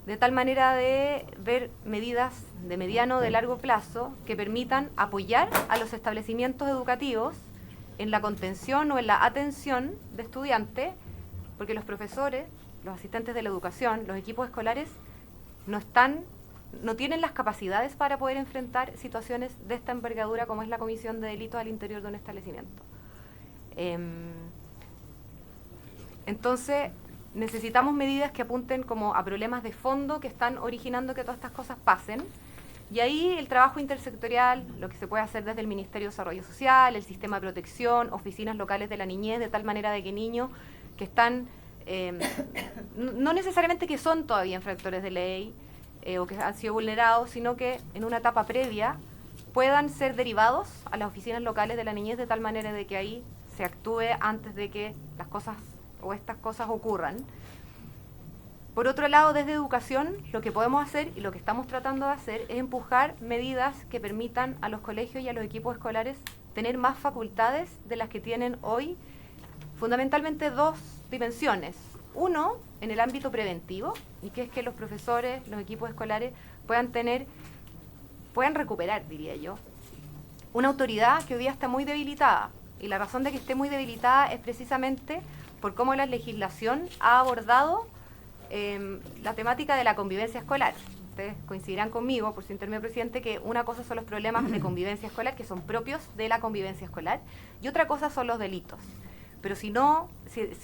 de tal manera de ver medidas de mediano o de largo plazo que permitan apoyar a los establecimientos educativos en la contención o en la atención de estudiantes, porque los profesores, los asistentes de la educación, los equipos escolares no tienen las capacidades para poder enfrentar situaciones de esta envergadura como es la comisión de delitos al interior de un establecimiento. Entonces, necesitamos medidas que apunten como a problemas de fondo que están originando que todas estas cosas pasen. Y ahí el trabajo intersectorial, lo que se puede hacer desde el Ministerio de Desarrollo Social, el sistema de protección, oficinas locales de la niñez, de tal manera de que niños que están, no necesariamente que son todavía infractores de ley, o que han sido vulnerados, sino que en una etapa previa puedan ser derivados a las oficinas locales de la niñez de tal manera de que ahí se actúe antes de que las cosas o estas cosas ocurran. Por otro lado, desde educación, lo que podemos hacer y lo que estamos tratando de hacer es empujar medidas que permitan a los colegios y a los equipos escolares tener más facultades de las que tienen hoy, fundamentalmente dos dimensiones. Uno, en el ámbito preventivo, y que es que los profesores, los equipos escolares puedan recuperar, diría yo, una autoridad que hoy día está muy debilitada. Y la razón de que esté muy debilitada es precisamente por cómo la legislación ha abordado la temática de la convivencia escolar. Ustedes coincidirán conmigo, por su intermedio presidente, que una cosa son los problemas de convivencia escolar, que son propios de la convivencia escolar, y otra cosa son los delitos. Pero si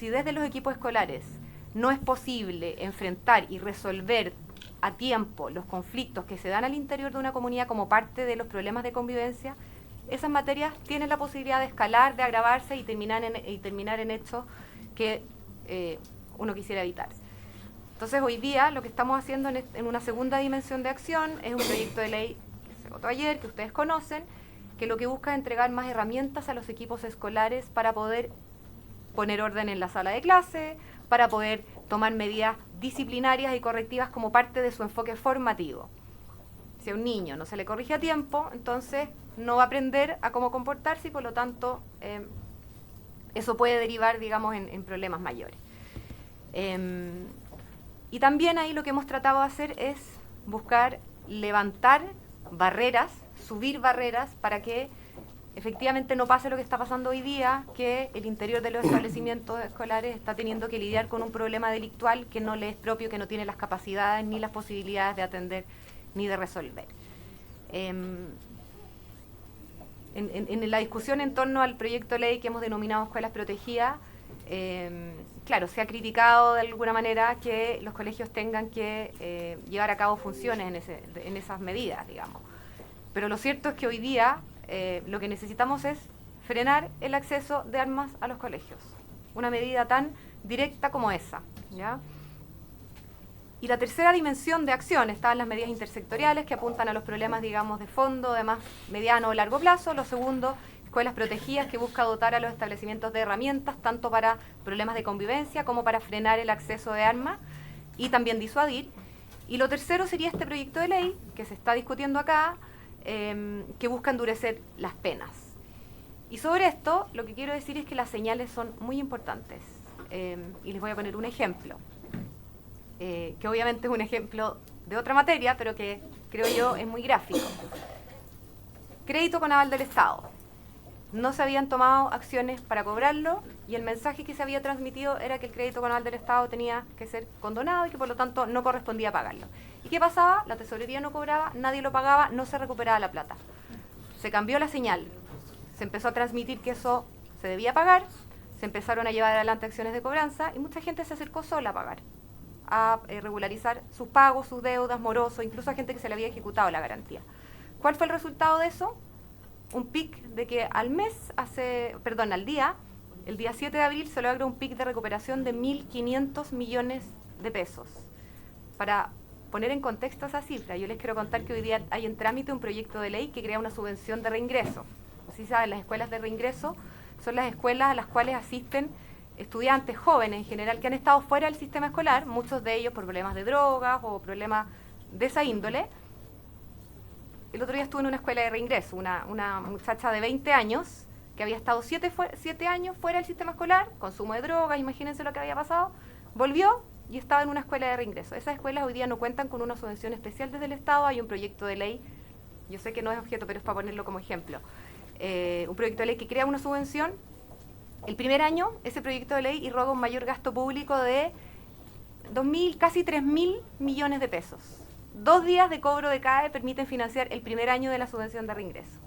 desde los equipos escolares no es posible enfrentar y resolver a tiempo los conflictos que se dan al interior de una comunidad como parte de los problemas de convivencia, esas materias tienen la posibilidad de escalar, de agravarse y terminar en hechos que uno quisiera evitar. Entonces, hoy día lo que estamos haciendo en una segunda dimensión de acción es un proyecto de ley que se votó ayer, que ustedes conocen, que lo que busca es entregar más herramientas a los equipos escolares para poder poner orden en la sala de clase, para poder tomar medidas disciplinarias y correctivas como parte de su enfoque formativo. Si a un niño no se le corrige a tiempo, entonces no va a aprender a cómo comportarse y por lo tanto eso puede derivar, digamos, en problemas mayores. Y también ahí lo que hemos tratado de hacer es buscar levantar barreras, subir barreras para que efectivamente no pase lo que está pasando hoy día, que el interior de los establecimientos escolares está teniendo que lidiar con un problema delictual que no le es propio, que no tiene las capacidades ni las posibilidades de atender ni de resolver. En la discusión en torno al proyecto de ley que hemos denominado Escuelas Protegidas, claro, se ha criticado de alguna manera que los colegios tengan que llevar a cabo funciones en esas medidas, digamos. Pero lo cierto es que hoy día lo que necesitamos es frenar el acceso de armas a los colegios. Una medida tan directa como esa, ¿ya? Y la tercera dimensión de acción están las medidas intersectoriales que apuntan a los problemas, digamos, de fondo, de más mediano o largo plazo. Lo segundo, escuelas protegidas, que busca dotar a los establecimientos de herramientas, tanto para problemas de convivencia como para frenar el acceso de armas y también disuadir. Y lo tercero sería este proyecto de ley que se está discutiendo acá, que busca endurecer las penas. Y sobre esto, lo que quiero decir es que las señales son muy importantes. Y les voy a poner un ejemplo. Que obviamente es un ejemplo de otra materia, pero que creo yo es muy gráfico. Crédito con aval del Estado. No se habían tomado acciones para cobrarlo y el mensaje que se había transmitido era que el crédito con aval del Estado tenía que ser condonado y que por lo tanto no correspondía pagarlo. ¿Y qué pasaba? La tesorería no cobraba, nadie lo pagaba, no se recuperaba la plata. Se cambió la señal, se empezó a transmitir que eso se debía pagar, se empezaron a llevar adelante acciones de cobranza y mucha gente se acercó sola a pagar, a regularizar sus pagos, sus deudas, morosos, incluso a gente que se le había ejecutado la garantía. ¿Cuál fue el resultado de eso? Un pic de que al día, el día 7 de abril se logra un pic de recuperación de 1.500 millones de pesos. Para poner en contexto esa cifra, yo les quiero contar que hoy día hay en trámite un proyecto de ley que crea una subvención de reingreso. Así saben, las escuelas de reingreso son las escuelas a las cuales asisten estudiantes jóvenes en general que han estado fuera del sistema escolar, muchos de ellos por problemas de drogas o problemas de esa índole. El otro día estuve en una escuela de reingreso, una muchacha de 20 años que había estado 7 años fuera del sistema escolar, consumo de drogas, imagínense lo que había pasado, volvió y estaba en una escuela de reingreso. Esas escuelas hoy día no cuentan con una subvención especial desde el Estado, hay un proyecto de ley, yo sé que no es objeto, pero es para ponerlo como ejemplo, un proyecto de ley que crea una subvención. El primer año, ese proyecto de ley irroga un mayor gasto público de 2.000, casi 3.000 millones de pesos. 2 días de cobro de CAE permiten financiar el primer año de la subvención de reingreso.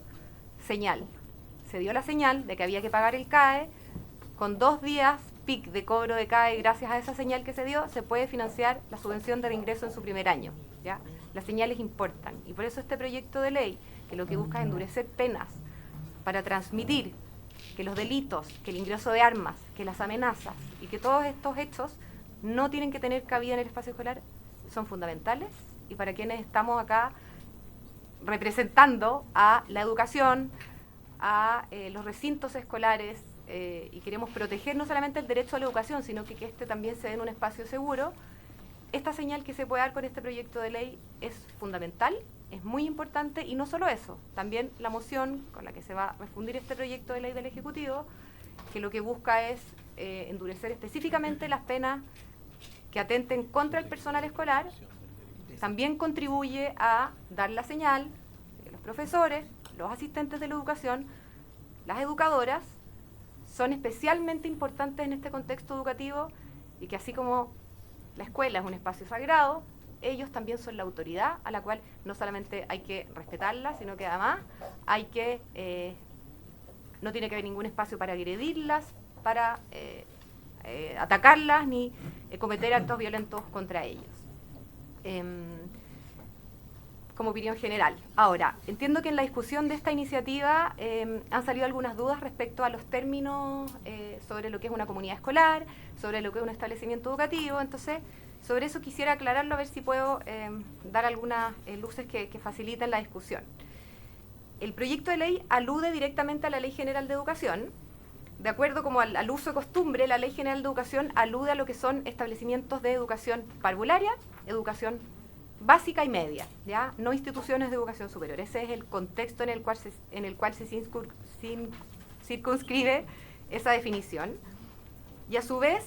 Señal. Se dio la señal de que había que pagar el CAE. Con 2 días PIC de cobro de CAE, gracias a esa señal que se dio, se puede financiar la subvención de reingreso en su primer año, ¿ya? Las señales importan. Y por eso este proyecto de ley, que lo que busca es endurecer penas para transmitir que los delitos, que el ingreso de armas, que las amenazas y que todos estos hechos no tienen que tener cabida en el espacio escolar, son fundamentales y para quienes estamos acá representando a la educación, a los recintos escolares, y queremos proteger no solamente el derecho a la educación, sino que este también se dé en un espacio seguro. Esta señal que se puede dar con este proyecto de ley es fundamental, es muy importante, y no solo eso, también la moción con la que se va a refundir este proyecto de ley del Ejecutivo, que lo que busca es endurecer específicamente las penas que atenten contra el personal escolar, también contribuye a dar la señal de que los profesores, los asistentes de la educación, las educadoras, son especialmente importantes en este contexto educativo, y que así como la escuela es un espacio sagrado, ellos también son la autoridad a la cual no solamente hay que respetarla, sino que además hay que, no tiene que haber ningún espacio para agredirlas, para atacarlas, ni cometer actos violentos contra ellos. Como opinión general. Ahora, entiendo que en la discusión de esta iniciativa han salido algunas dudas respecto a los términos sobre lo que es una comunidad escolar, sobre lo que es un establecimiento educativo. Entonces, sobre eso quisiera aclararlo, a ver si puedo dar algunas luces que faciliten la discusión. El proyecto de ley alude directamente a la Ley General de Educación. De acuerdo como al uso de costumbre, la Ley General de Educación alude a lo que son establecimientos de educación parvularia, educación básica y media, ¿ya? No instituciones de educación superior. Ese es el contexto en el cual se circunscribe esa definición. Y a su vez,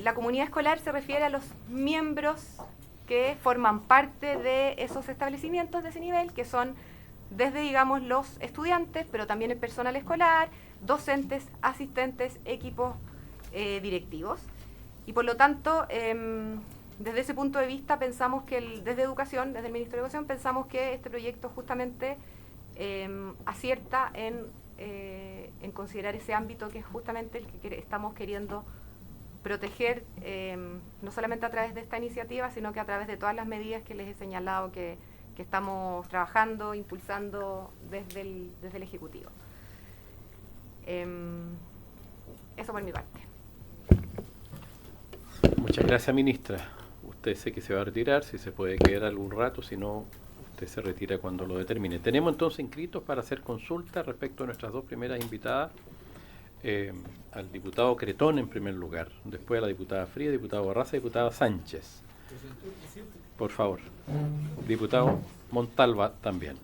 la comunidad escolar se refiere a los miembros que forman parte de esos establecimientos de ese nivel, que son desde, digamos, los estudiantes, pero también el personal escolar, docentes, asistentes, equipos directivos. Y por lo tanto, desde ese punto de vista pensamos que desde Educación, desde el Ministerio de Educación, pensamos que este proyecto justamente acierta en considerar ese ámbito que es justamente el que estamos queriendo proteger, no solamente a través de esta iniciativa, sino que a través de todas las medidas que les he señalado que estamos trabajando, impulsando desde el Ejecutivo. Eso por mi parte. Muchas gracias, ministra. Usted sé que se va a retirar, si se puede quedar algún rato, si no, usted se retira cuando lo determine. Tenemos entonces inscritos para hacer consultas respecto a nuestras dos primeras invitadas, al diputado Cretón en primer lugar, después a la diputada Fría, diputado Barraza y diputada Sánchez. Por favor. Diputado Montalva también.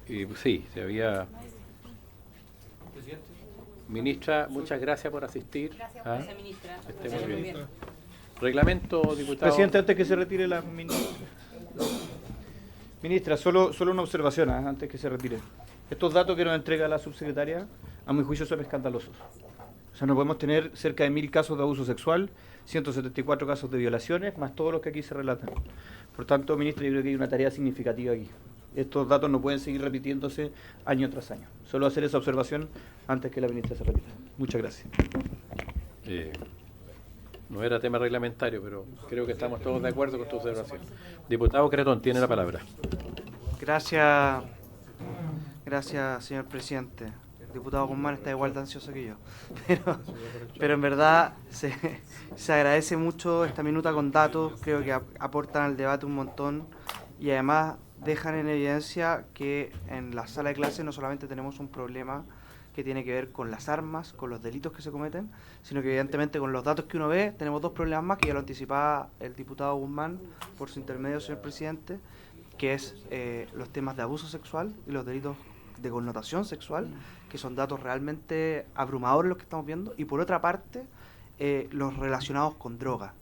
Y sí, se había... Ministra, muchas gracias por asistir. Gracias por esa ministra. Esté muy bien. Reglamento, diputado. Presidente, antes que se retire la ministra, solo una observación antes que se retire. Estos datos que nos entrega la subsecretaria, a mi juicio, son escandalosos. O sea, no podemos tener cerca de 1000 casos de abuso sexual, 174 casos de violaciones, más todos los que aquí se relatan. Por tanto, ministra, yo creo que hay una tarea significativa aquí. Estos datos no pueden seguir repitiéndose año tras año. Solo hacer esa observación antes que la ministra se retire. Muchas gracias. No era tema reglamentario, pero creo que estamos todos de acuerdo con tu observación. Diputado Cretón, tiene la palabra. Gracias, señor presidente. El diputado Guzmán está igual de ansioso que yo. Pero en verdad se agradece mucho esta minuta con datos. Creo que aportan al debate un montón y además dejan en evidencia que en la sala de clase no solamente tenemos un problema que tiene que ver con las armas, con los delitos que se cometen, sino que evidentemente con los datos que uno ve tenemos dos problemas más, que ya lo anticipaba el diputado Guzmán por su intermedio, señor presidente, que es los temas de abuso sexual y los delitos de connotación sexual, que son datos realmente abrumadores los que estamos viendo, y por otra parte los relacionados con drogas,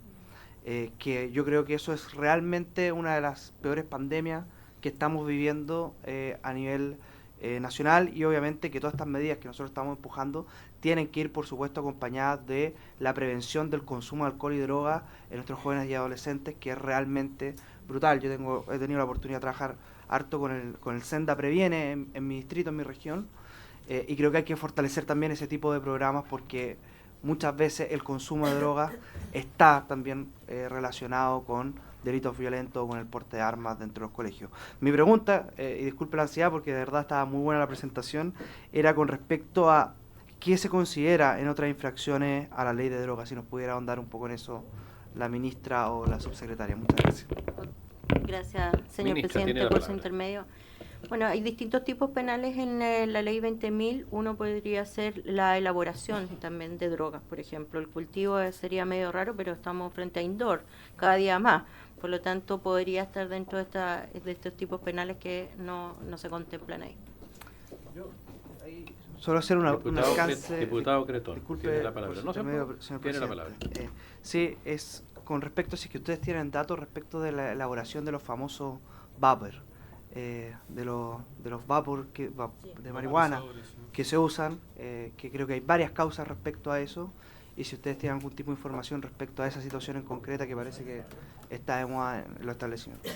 que yo creo que eso es realmente una de las peores pandemias que estamos viviendo a nivel nacional, y obviamente que todas estas medidas que nosotros estamos empujando tienen que ir, por supuesto, acompañadas de la prevención del consumo de alcohol y drogas en nuestros jóvenes y adolescentes, que es realmente brutal. Yo he tenido la oportunidad de trabajar harto con el Senda Previene en mi distrito, en mi región, y creo que hay que fortalecer también ese tipo de programas, porque muchas veces el consumo de drogas está también relacionado con delitos violentos o con el porte de armas dentro de los colegios. Mi pregunta, y disculpe la ansiedad porque de verdad estaba muy buena la presentación, era con respecto a qué se considera en otras infracciones a la ley de drogas. Si nos pudiera ahondar un poco en eso, la ministra o la subsecretaria. Muchas gracias. Gracias, señor Ministra, tiene presidente, la por su palabra. intermedio. Bueno, hay distintos tipos penales en la ley 20.000. Uno podría ser la elaboración también de drogas, por ejemplo. El cultivo sería medio raro, pero estamos frente a indoor cada día más. Por lo tanto, podría estar dentro de estos tipos penales que no se contemplan ahí. Solo hacer un alcance. Diputado Cretón, Disculpe, tiene la palabra. por No su se intermedio, preocupe, señor tiene la presidente. palabra. Sí, es con respecto, si es que ustedes tienen datos respecto de la elaboración de los famosos vapor, de los vapor de marihuana que se usan, que creo que hay varias causas respecto a eso, y si ustedes tienen algún tipo de información respecto a esa situación en concreta que parece que está de moda en los establecimientos.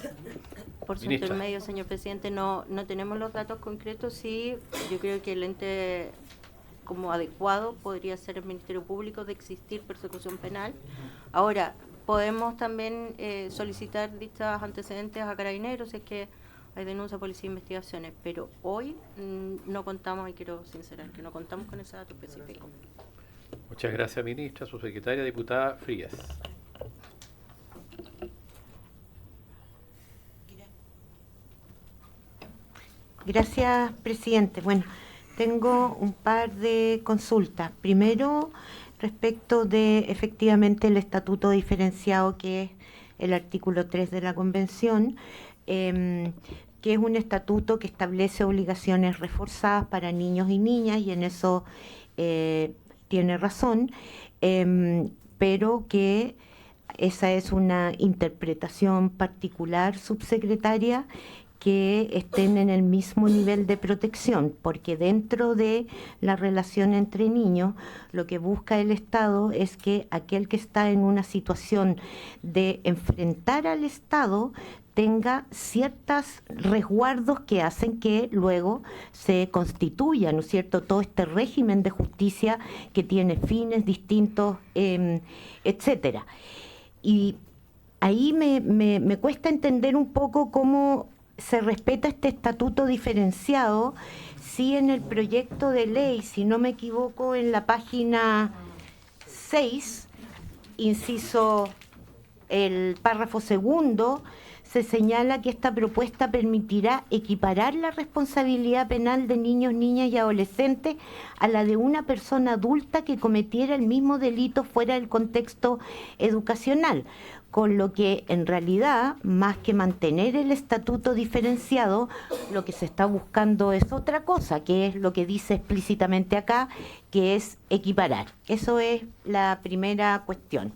Por su Ministra. intermedio, señor presidente, no tenemos los datos concretos. Sí, yo creo que el ente como adecuado podría ser el Ministerio Público de existir persecución penal. Ahora, podemos también solicitar dichos antecedentes a Carabineros, si es que hay denuncia, policía e investigaciones, pero hoy no contamos, y quiero sincerar que no contamos con ese dato específico. Muchas gracias, ministra. Su secretaria, diputada Frías. Gracias, presidente. Bueno, tengo un par de consultas. Primero, respecto de efectivamente el estatuto diferenciado, que es el artículo 3 de la Convención, que es un estatuto que establece obligaciones reforzadas para niños y niñas, y en eso tiene razón, pero que esa es una interpretación particular, subsecretaria, que estén en el mismo nivel de protección, porque dentro de la relación entre niños, lo que busca el Estado es que aquel que está en una situación de enfrentar al Estado tenga ciertos resguardos que hacen que luego se constituya, ¿no es cierto?, todo este régimen de justicia que tiene fines distintos, etcétera. Y ahí me cuesta entender un poco cómo se respeta este estatuto diferenciado si en el proyecto de ley, si no me equivoco, en la página 6, inciso el párrafo segundo, se señala que esta propuesta permitirá equiparar la responsabilidad penal de niños, niñas y adolescentes a la de una persona adulta que cometiera el mismo delito fuera del contexto educacional, con lo que en realidad, más que mantener el estatuto diferenciado, lo que se está buscando es otra cosa, que es lo que dice explícitamente acá, que es equiparar. Eso es la primera cuestión.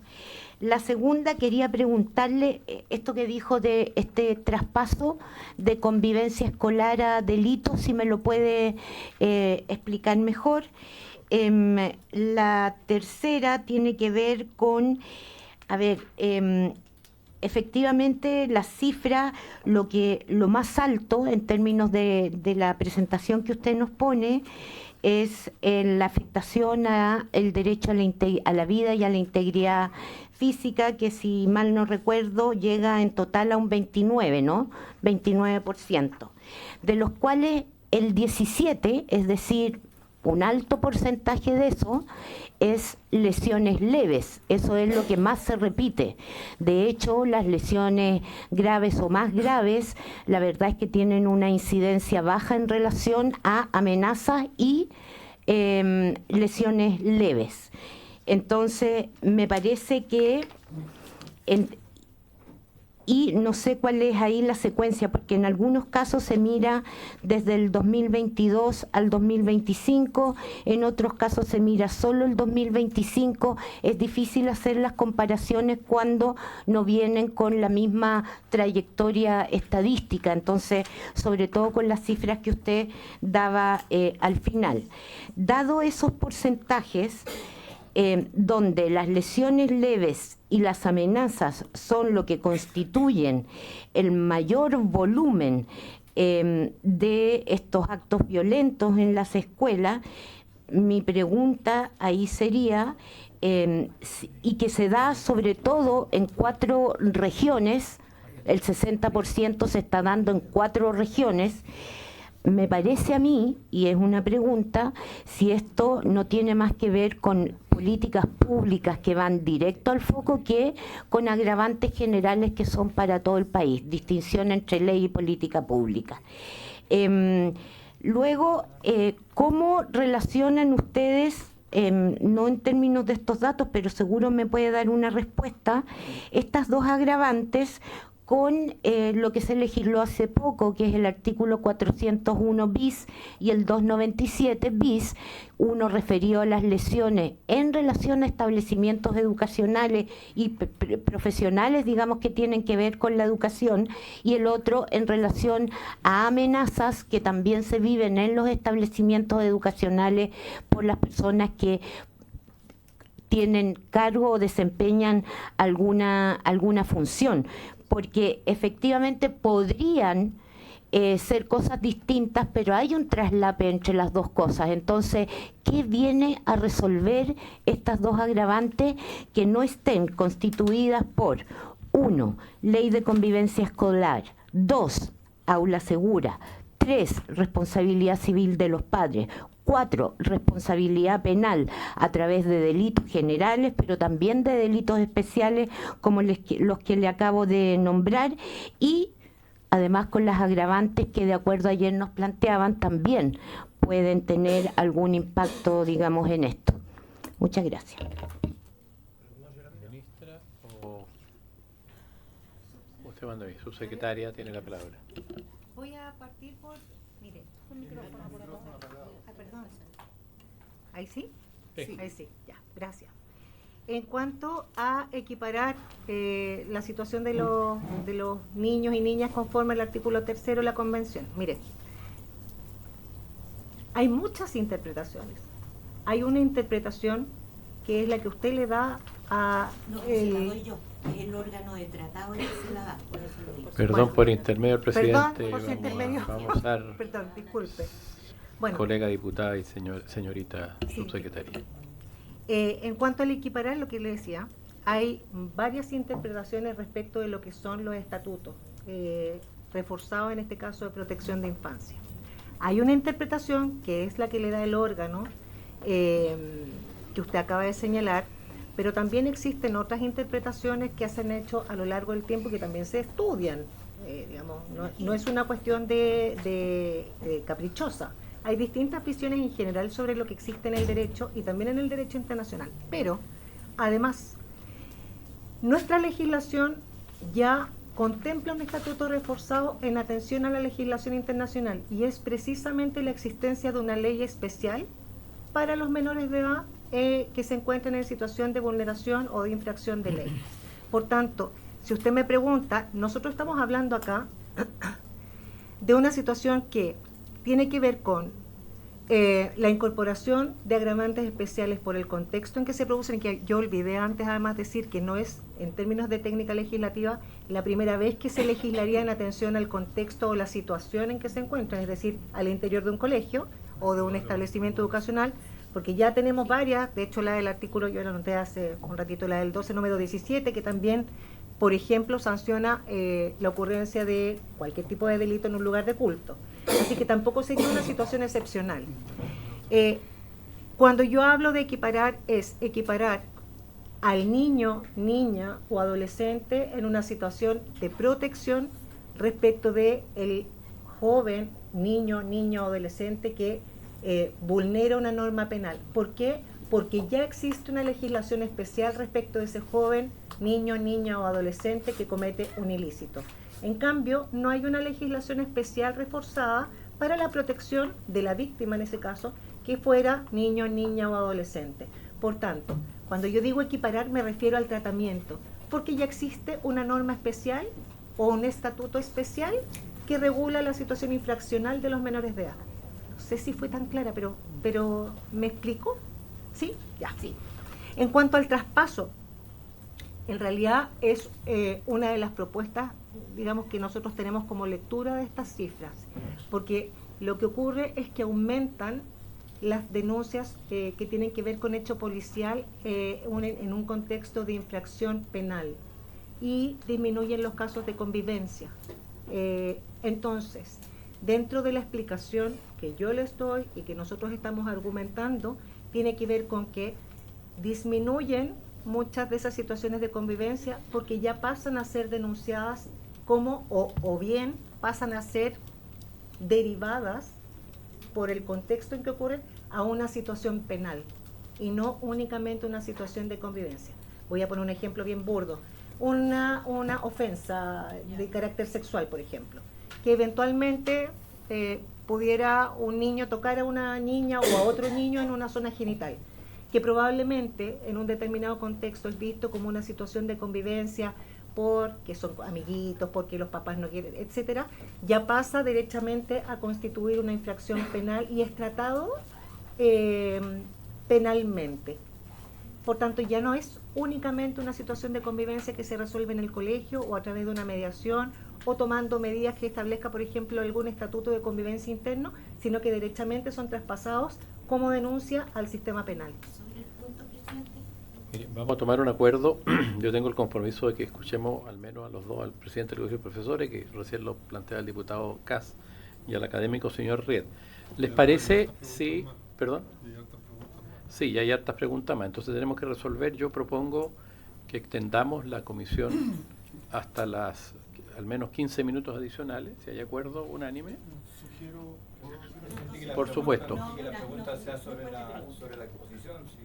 La segunda, quería preguntarle esto que dijo de este traspaso de convivencia escolar a delitos, si me lo puede explicar mejor. La tercera tiene que ver con, efectivamente las cifras, lo más alto en términos de la presentación que usted nos pone, es la afectación a el derecho a la vida y a la integridad física, que si mal no recuerdo llega en total a un 29, ¿no? 29%, de los cuales el 17, es decir, un alto porcentaje de eso, es lesiones leves. Eso es lo que más se repite. De hecho, las lesiones graves o más graves, la verdad es que tienen una incidencia baja en relación a amenazas y lesiones leves. Entonces, me parece que, y no sé cuál es ahí la secuencia, porque en algunos casos se mira desde el 2022 al 2025, en otros casos se mira solo el 2025. Es difícil hacer las comparaciones cuando no vienen con la misma trayectoria estadística, entonces, sobre todo con las cifras que usted daba al final. Dado esos porcentajes, donde las lesiones leves y las amenazas son lo que constituyen el mayor volumen de estos actos violentos en las escuelas, mi pregunta ahí sería, y que se da sobre todo en 4 regiones, el 60% se está dando en 4 regiones, me parece a mí, y es una pregunta, si esto no tiene más que ver con políticas públicas que van directo al foco que con agravantes generales que son para todo el país, distinción entre ley y política pública. Luego, ¿cómo relacionan ustedes, no en términos de estos datos, pero seguro me puede dar una respuesta, estas dos agravantes con lo que se legisló hace poco, que es el artículo 401 bis y el 297 bis, uno referido a las lesiones en relación a establecimientos educacionales y profesionales, digamos, que tienen que ver con la educación, y el otro en relación a amenazas que también se viven en los establecimientos educacionales por las personas que tienen cargo o desempeñan alguna función, porque efectivamente podrían ser cosas distintas, pero hay un traslape entre las dos cosas. Entonces, ¿qué viene a resolver estas dos agravantes que no estén constituidas por 1, ley de convivencia escolar, 2, aula segura, 3, responsabilidad civil de los padres, 4, responsabilidad penal a través de delitos generales, pero también de delitos especiales como los que le acabo de nombrar, y además con las agravantes que de acuerdo a ayer nos planteaban también pueden tener algún impacto, digamos, en esto. Muchas gracias. Ministra, o usted manda ahí, su secretaria tiene la palabra. Voy a partir por... Mire, el micrófono por acá. Ah, perdón. ¿Ahí sí? Sí. Ahí sí, ya, gracias. En cuanto a equiparar la situación de los niños y niñas conforme al artículo 3 de la Convención, mire, hay muchas interpretaciones. Hay una interpretación que es la que usted le da a... No, se la doy yo, es el órgano de tratado el que se la da, por eso lo digo. Perdón, Bueno, por intermedio del presidente. Perdón por su intermedio. Vamos a dar, Perdón, disculpe. Bueno, colega diputada y señorita Sí. subsecretaria. En cuanto al equiparar, lo que le decía, hay varias interpretaciones respecto de lo que son los estatutos, reforzados en este caso de protección de infancia. Hay una interpretación que es la que le da el órgano que usted acaba de señalar, pero también existen otras interpretaciones que se han hecho a lo largo del tiempo que también se estudian. Digamos, no es una cuestión de caprichosa. Hay distintas visiones en general sobre lo que existe en el derecho y también en el derecho internacional. Pero, además, nuestra legislación ya contempla un estatuto reforzado en atención a la legislación internacional, y es precisamente la existencia de una ley especial para los menores de edad que se encuentran en situación de vulneración o de infracción de ley. Por tanto, si usted me pregunta, nosotros estamos hablando acá de una situación que tiene que ver con la incorporación de agravantes especiales por el contexto en que se producen, que yo olvidé antes además decir que no es, en términos de técnica legislativa, la primera vez que se legislaría en atención al contexto o la situación en que se encuentran, es decir, al interior de un colegio o de un establecimiento educacional, porque ya tenemos varias, de hecho la del artículo, yo la anoté hace un ratito, la del 12 número 17, que también, por ejemplo, sanciona la ocurrencia de cualquier tipo de delito en un lugar de culto. Así que tampoco sería una situación excepcional. Cuando yo hablo de equiparar, es equiparar al niño, niña o adolescente en una situación de protección respecto de el joven, niño, niña o adolescente que vulnera una norma penal. ¿Por qué? Porque ya existe una legislación especial respecto de ese joven, niño, niña o adolescente que comete un ilícito. En cambio, no hay una legislación especial reforzada para la protección de la víctima, en ese caso, que fuera niño, niña o adolescente. Por tanto, cuando yo digo equiparar, me refiero al tratamiento, porque ya existe una norma especial o un estatuto especial que regula la situación infraccional de los menores de edad. No sé si fue tan clara, pero ¿me explico? ¿Sí? Ya. Sí. En cuanto al traspaso, en realidad es una de las propuestas, digamos, que nosotros tenemos como lectura de estas cifras, porque lo que ocurre es que aumentan las denuncias que tienen que ver con hecho policial en un contexto de infracción penal, y disminuyen los casos de convivencia. Entonces, Dentro de la explicación que yo les doy y que nosotros estamos argumentando, tiene que ver con que disminuyen muchas de esas situaciones de convivencia porque ya pasan a ser denunciadas como o bien pasan a ser derivadas por el contexto en que ocurren a una situación penal y no únicamente una situación de convivencia. Voy a poner un ejemplo bien burdo. Una ofensa de carácter sexual, por ejemplo, que eventualmente pudiera un niño tocar a una niña o a otro niño en una zona genital, que probablemente en un determinado contexto es visto como una situación de convivencia porque son amiguitos, porque los papás no quieren, etcétera, ya pasa derechamente a constituir una infracción penal y es tratado penalmente. Por tanto, ya no es únicamente una situación de convivencia que se resuelve en el colegio o a través de una mediación o tomando medidas que establezca, por ejemplo, algún estatuto de convivencia interno, sino que derechamente son traspasados como denuncia al sistema penal. Mire, vamos a tomar un acuerdo. Yo tengo el compromiso de que escuchemos al menos a los dos, al presidente del Colegio de Profesores, que recién lo plantea el diputado Kass, y al académico señor Ried. ¿Les parece? Sí, perdón. Sí, ya hay hartas preguntas más. Entonces tenemos que resolver. Yo propongo que extendamos la comisión hasta las al menos 15 minutos adicionales, si hay acuerdo unánime. Por supuesto.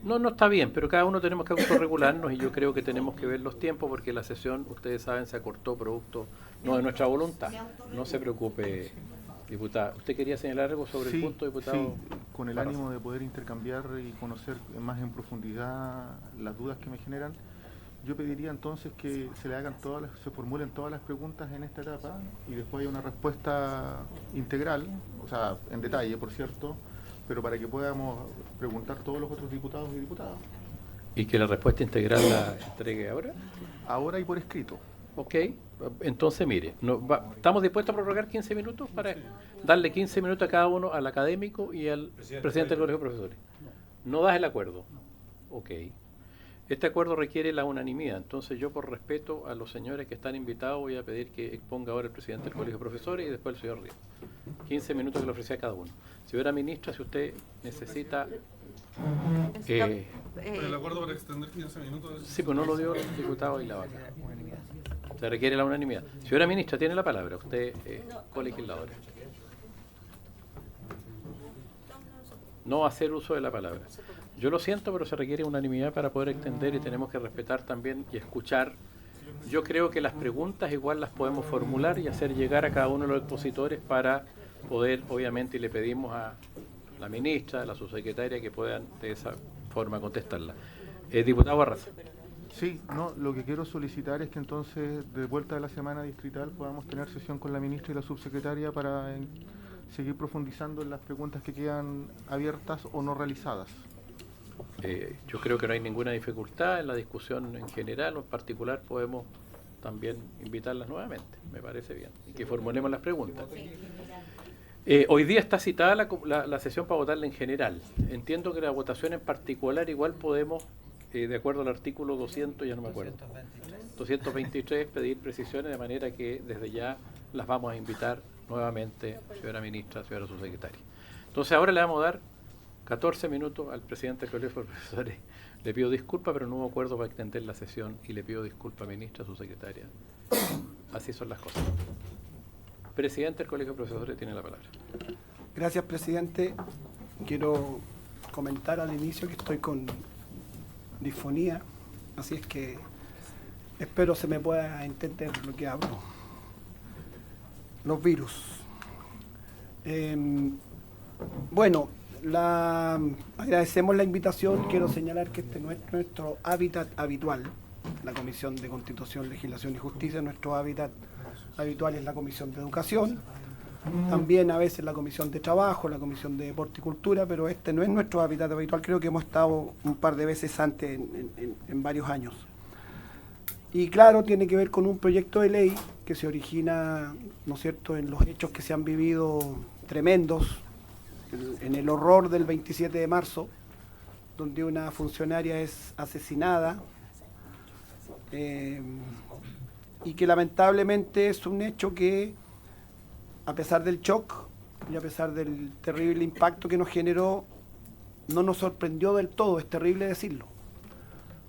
No está bien, pero cada uno tenemos que autorregularnos y yo creo que tenemos que ver los tiempos porque la sesión, ustedes saben, se acortó producto no de nuestra voluntad. No se preocupe, diputada. ¿Usted quería señalar algo sobre el punto, diputado? Sí, con el ánimo de poder intercambiar y conocer más en profundidad las dudas que me generan, yo pediría entonces que se formulen todas las preguntas en esta etapa y después haya una respuesta integral, o sea, en detalle, por cierto, pero para que podamos preguntar todos los otros diputados y diputadas. ¿Y que la respuesta integral la entregue ahora? Ahora y por escrito. Ok, entonces mire, ¿estamos dispuestos a prorrogar 15 minutos para darle 15 minutos a cada uno, al académico y al presidente del Colegio de Profesores? ¿No das el acuerdo? Ok. Este acuerdo requiere la unanimidad, entonces yo por respeto a los señores que están invitados voy a pedir que exponga ahora el presidente del Colegio de Profesores y después el señor Ríos. 15 minutos que le ofrecía a cada uno. Señora ministra, si usted necesita... el acuerdo para extender 15 minutos... Sí, pues no lo dio el diputado y la vaca. Se requiere la unanimidad. Señora ministra, tiene la palabra, usted colegisladora. No hacer uso de la palabra. Yo lo siento, pero se requiere unanimidad para poder extender y tenemos que respetar también y escuchar. Yo creo que las preguntas igual las podemos formular y hacer llegar a cada uno de los expositores para poder, obviamente, y le pedimos a la ministra, a la subsecretaria, que puedan de esa forma contestarla. Diputado Barraza. Sí, no, lo que quiero solicitar es que entonces, de vuelta de la semana distrital, podamos tener sesión con la ministra y la subsecretaria para seguir profundizando en las preguntas que quedan abiertas o no realizadas. Yo creo que no hay ninguna dificultad en la discusión en general o en particular podemos también invitarlas nuevamente, me parece bien, y que formulemos las preguntas. Hoy día está citada la sesión para votarla en general. Entiendo que la votación en particular igual podemos, de acuerdo al artículo 200, ya no me acuerdo, 223, pedir precisiones de manera que desde ya las vamos a invitar nuevamente, señora ministra, señora subsecretaria. Entonces ahora le vamos a dar 14 minutos al presidente del Colegio de Profesores. Le pido disculpas, pero no hubo acuerdo para extender la sesión y le pido disculpas, ministra, subsecretaria. Así son las cosas. Presidente del Colegio de Profesores tiene la palabra. Gracias, presidente. Quiero comentar al inicio que estoy con disfonía, así es que espero se me pueda entender lo que hablo. Los virus. Bueno, agradecemos la invitación. Quiero señalar que este no es nuestro hábitat habitual, la Comisión de Constitución, Legislación y Justicia. Nuestro hábitat habitual es la Comisión de Educación, también a veces la Comisión de Trabajo, la Comisión de Deporte y Cultura, pero este no es nuestro hábitat habitual. Creo que hemos estado un par de veces antes en varios años. Y claro, tiene que ver con un proyecto de ley que se origina, ¿no es cierto?, en los hechos que se han vivido tremendos, en el horror del 27 de marzo, donde una funcionaria es asesinada y que lamentablemente es un hecho que a pesar del shock y a pesar del terrible impacto que nos generó, no nos sorprendió del todo, es terrible decirlo.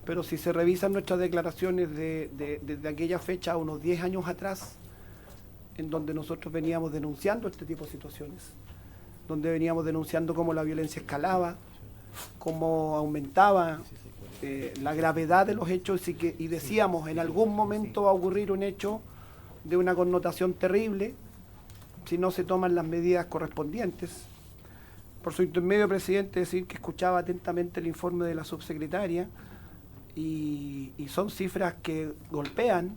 Pero si se revisan nuestras declaraciones desde aquella fecha, unos 10 años atrás, en donde nosotros veníamos denunciando este tipo de situaciones, donde veníamos denunciando cómo la violencia escalaba, cómo aumentaba la gravedad de los hechos y decíamos, en algún momento va a ocurrir un hecho de una connotación terrible si no se toman las medidas correspondientes. Por su intermedio, presidente, decir que escuchaba atentamente el informe de la subsecretaria y son cifras que golpean,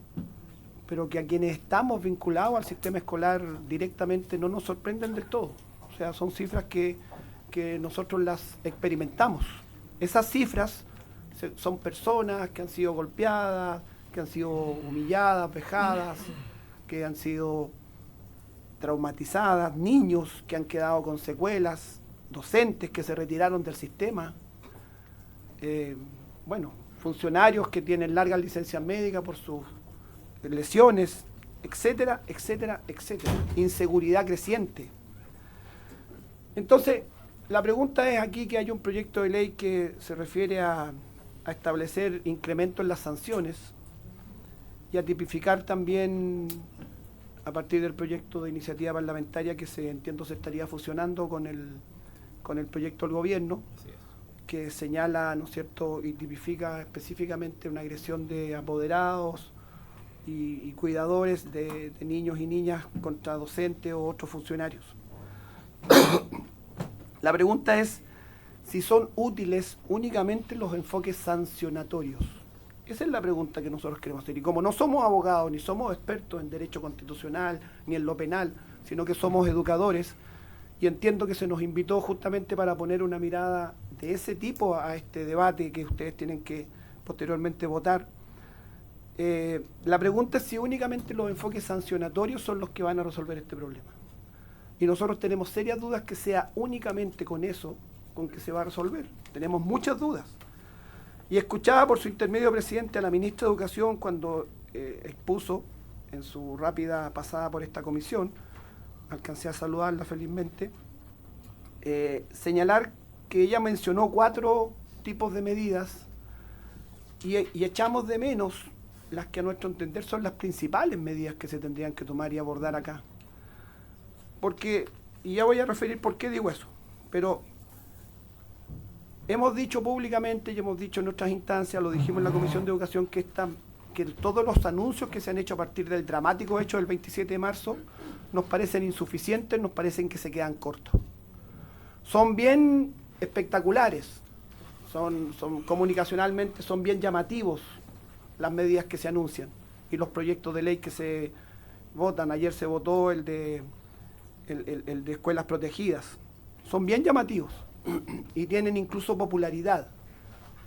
pero que a quienes estamos vinculados al sistema escolar directamente no nos sorprenden del todo. O sea, son cifras que nosotros las experimentamos. Esas cifras son personas que han sido golpeadas, que han sido humilladas, vejadas, que han sido traumatizadas, niños que han quedado con secuelas, docentes que se retiraron del sistema, funcionarios que tienen largas licencias médicas por sus lesiones, etcétera, etcétera, etcétera. Inseguridad creciente. Entonces, la pregunta es aquí que hay un proyecto de ley que se refiere a establecer incremento en las sanciones y a tipificar también, a partir del proyecto de iniciativa parlamentaria que entiendo se estaría fusionando con el proyecto del gobierno, que señala, ¿no es cierto?, y tipifica específicamente una agresión de apoderados y cuidadores de niños y niñas contra docentes o otros funcionarios. La pregunta es si son útiles únicamente los enfoques sancionatorios. Esa es la pregunta que nosotros queremos hacer. Y como no somos abogados, ni somos expertos en derecho constitucional, ni en lo penal, sino que somos educadores, y entiendo que se nos invitó justamente para poner una mirada de ese tipo a este debate que ustedes tienen que posteriormente votar. La pregunta es si únicamente los enfoques sancionatorios son los que van a resolver este problema. Y nosotros tenemos serias dudas que sea únicamente con eso con que se va a resolver. Tenemos muchas dudas. Y escuchaba por su intermedio, presidente, a la ministra de Educación cuando expuso en su rápida pasada por esta comisión, alcancé a saludarla felizmente, señalar que ella mencionó 4 tipos de medidas y echamos de menos las que a nuestro entender son las principales medidas que se tendrían que tomar y abordar acá. Porque, y ya voy a referir por qué digo eso, pero hemos dicho públicamente y hemos dicho en nuestras instancias, lo dijimos en la Comisión de Educación, que todos los anuncios que se han hecho a partir del dramático hecho del 27 de marzo nos parecen insuficientes, nos parecen que se quedan cortos. Son bien espectaculares, son comunicacionalmente, son bien llamativos las medidas que se anuncian y los proyectos de ley que se votan. Ayer se votó el de escuelas protegidas. Son bien llamativos y tienen incluso popularidad,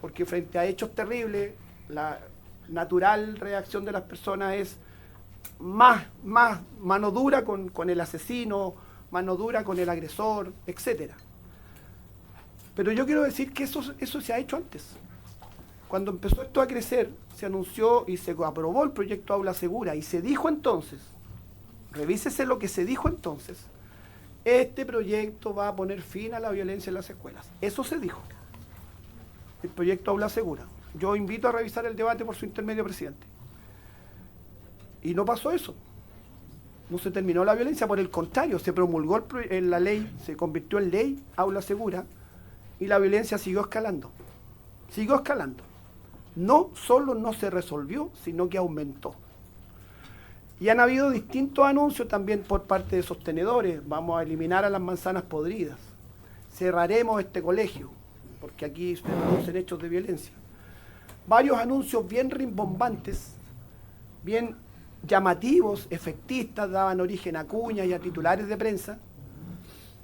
porque frente a hechos terribles, la natural reacción de las personas es más mano dura con el asesino, mano dura con el agresor, etcétera. Pero yo quiero decir que eso se ha hecho antes. Cuando empezó esto a crecer, se anunció y se aprobó el proyecto Aula Segura y se dijo entonces, revísese lo que se dijo entonces, este proyecto va a poner fin a la violencia en las escuelas. Eso se dijo, el proyecto Aula Segura. Yo invito a revisar el debate por su intermedio, presidente. Y no pasó eso. No se terminó la violencia, por el contrario, se promulgó la ley, se convirtió en ley Aula Segura y la violencia siguió escalando. Siguió escalando. No solo no se resolvió, sino que aumentó. Y han habido distintos anuncios también por parte de sostenedores. Vamos a eliminar a las manzanas podridas. Cerraremos este colegio, porque aquí se producen hechos de violencia. Varios anuncios bien rimbombantes, bien llamativos, efectistas, daban origen a cuñas y a titulares de prensa,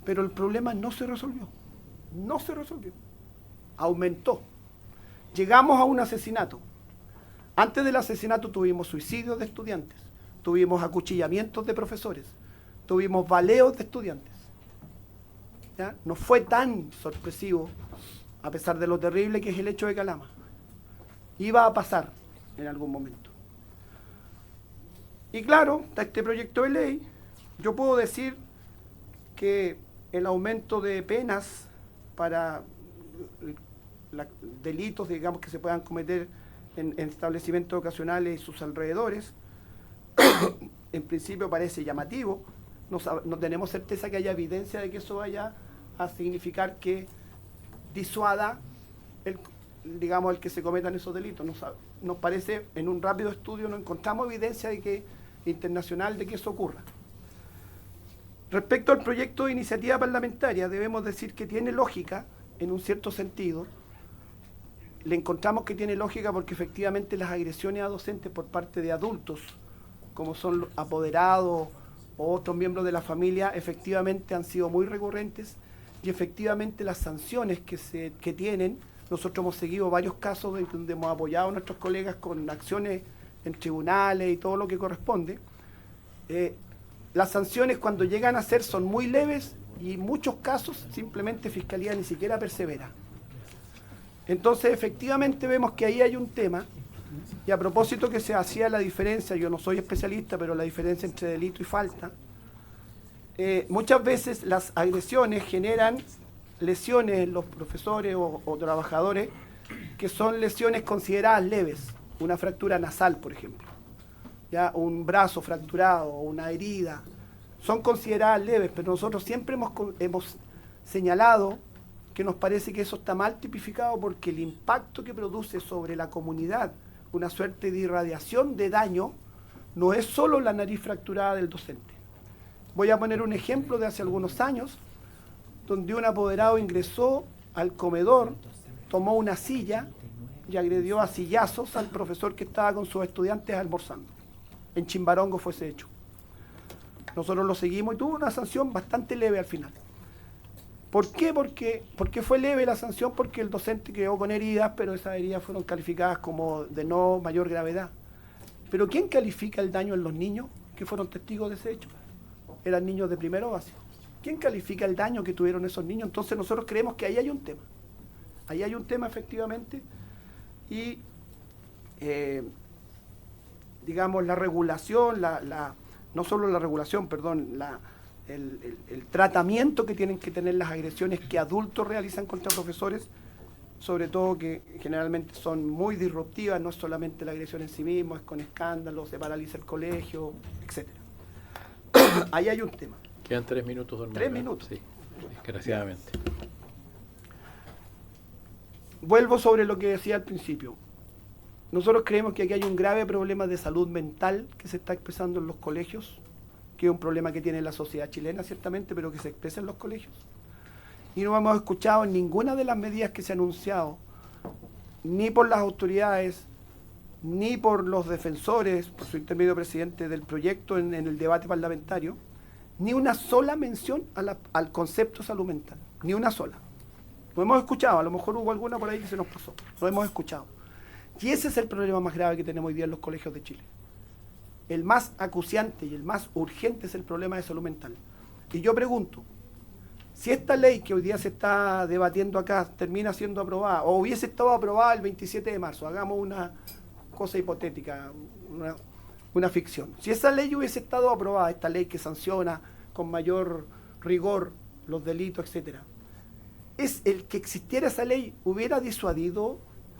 pero el problema no se resolvió. No se resolvió. Aumentó. Llegamos a un asesinato. Antes del asesinato tuvimos suicidios de estudiantes, tuvimos acuchillamientos de profesores, tuvimos baleos de estudiantes. ¿Ya? No fue tan sorpresivo, a pesar de lo terrible que es el hecho de Calama. Iba a pasar en algún momento. Y claro, está este proyecto de ley Yo puedo decir que el aumento de penas para delitos, digamos, que se puedan cometer en establecimientos ocasionales y sus alrededores, en principio parece llamativo. No tenemos certeza que haya evidencia de que eso vaya a significar que disuada el que se cometan esos delitos. Nos parece, en un rápido estudio no encontramos evidencia internacional de que eso ocurra. Respecto al proyecto de iniciativa parlamentaria, debemos decir que tiene lógica, en un cierto sentido. Le encontramos que tiene lógica porque efectivamente las agresiones a docentes por parte de adultos, como son los apoderados o otros miembros de la familia, efectivamente han sido muy recurrentes, y efectivamente las sanciones que tienen, nosotros hemos seguido varios casos donde hemos apoyado a nuestros colegas con acciones en tribunales y todo lo que corresponde. Las sanciones, cuando llegan a ser, son muy leves y en muchos casos simplemente Fiscalía ni siquiera persevera. Entonces, efectivamente vemos que ahí hay un tema, y a propósito que se hacía la diferencia, yo no soy especialista, pero la diferencia entre delito y falta, muchas veces las agresiones generan lesiones en los profesores o trabajadores que son lesiones consideradas leves, una fractura nasal, por ejemplo, ya un brazo fracturado, una herida, son consideradas leves, pero nosotros siempre hemos señalado que nos parece que eso está mal tipificado porque el impacto que produce sobre la comunidad, una suerte de irradiación de daño, no es solo la nariz fracturada del docente. Voy a poner un ejemplo de hace algunos años, donde un apoderado ingresó al comedor, tomó una silla y agredió a sillazos al profesor que estaba con sus estudiantes almorzando. En Chimbarongo fue ese hecho. Nosotros lo seguimos y tuvo una sanción bastante leve al final. ¿Por qué? Porque fue leve la sanción, porque el docente quedó con heridas, pero esas heridas fueron calificadas como de no mayor gravedad. Pero ¿quién califica el daño en los niños que fueron testigos de ese hecho? Eran niños de primero básico. ¿Quién califica el daño que tuvieron esos niños? Entonces nosotros creemos que ahí hay un tema. Ahí hay un tema efectivamente y digamos la regulación, no solo la regulación, perdón, el tratamiento que tienen que tener las agresiones que adultos realizan contra profesores, sobre todo que generalmente son muy disruptivas, no es solamente la agresión en sí mismo, es con escándalos, se paraliza el colegio, etc. Ahí hay un tema. Quedan 3 minutos, don 3 minutos. Sí, desgraciadamente. Vuelvo sobre lo que decía al principio. Nosotros creemos que aquí hay un grave problema de salud mental que se está expresando en los colegios, que es un problema que tiene la sociedad chilena ciertamente, pero que se expresa en los colegios. Y no hemos escuchado ninguna de las medidas que se han anunciado, ni por las autoridades, ni por los defensores, por su intermedio presidente del proyecto en el debate parlamentario, ni una sola mención al concepto salud mental, ni una sola. Lo hemos escuchado, a lo mejor hubo alguna por ahí que se nos pasó, lo hemos escuchado. Y ese es el problema más grave que tenemos hoy día en los colegios de Chile. El más acuciante y el más urgente es el problema de salud mental. Y yo pregunto, si esta ley que hoy día se está debatiendo acá termina siendo aprobada, o hubiese estado aprobada el 27 de marzo, hagamos una cosa hipotética, una ficción. Si esa ley hubiese estado aprobada, esta ley que sanciona con mayor rigor los delitos, etcétera, ¿es el que existiera esa ley hubiera disuadido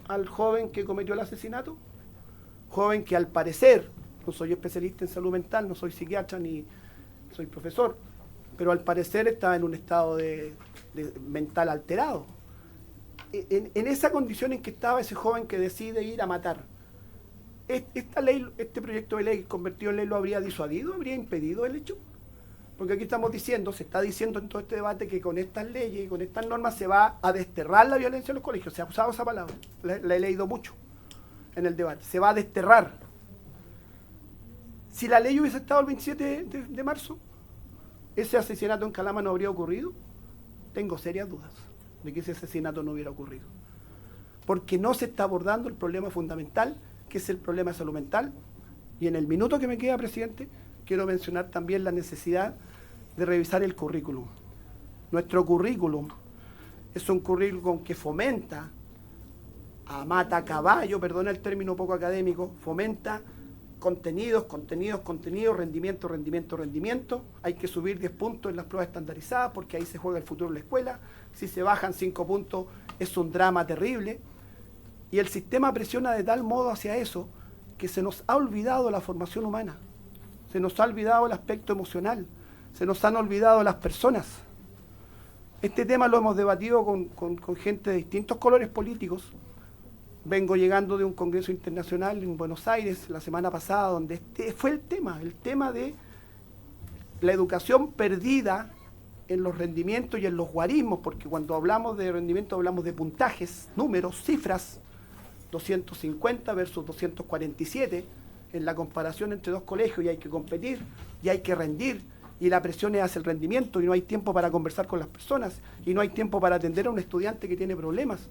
al joven que cometió el asesinato? Joven que al parecer, no soy especialista en salud mental, no soy psiquiatra ni soy profesor, pero al parecer estaba en un estado de mental alterado. En esa condición en que estaba ese joven que decide ir a matar, esta ley, este proyecto de ley convertido en ley, ¿lo habría disuadido? ¿Habría impedido el hecho? Porque aquí se está diciendo en todo este debate que con estas leyes y con estas normas se va a desterrar la violencia en los colegios. Se ha usado esa palabra, la he leído mucho en el debate. Se va a desterrar. Si la ley hubiese estado el 27 de marzo, ¿ese asesinato en Calama no habría ocurrido? Tengo serias dudas de que ese asesinato no hubiera ocurrido. Porque no se está abordando el problema fundamental, que es el problema de salud mental. Y en el minuto que me queda, presidente, quiero mencionar también la necesidad de revisar el currículum. Nuestro currículum es un currículum que fomenta, a mata caballo, perdona el término poco académico, fomenta contenidos, rendimiento. Hay que subir 10 puntos en las pruebas estandarizadas porque ahí se juega el futuro de la escuela. Si se bajan 5 puntos es un drama terrible. Y el sistema presiona de tal modo hacia eso que se nos ha olvidado la formación humana, se nos ha olvidado el aspecto emocional, se nos han olvidado las personas. Este tema lo hemos debatido con gente de distintos colores políticos. Vengo llegando de un congreso internacional en Buenos Aires la semana pasada, donde este fue el tema de la educación perdida en los rendimientos y en los guarismos, porque cuando hablamos de rendimiento hablamos de puntajes, números, cifras, 250 versus 247, en la comparación entre dos colegios, y hay que competir, y hay que rendir, y la presión es hacia el rendimiento, y no hay tiempo para conversar con las personas, y no hay tiempo para atender a un estudiante que tiene problemas.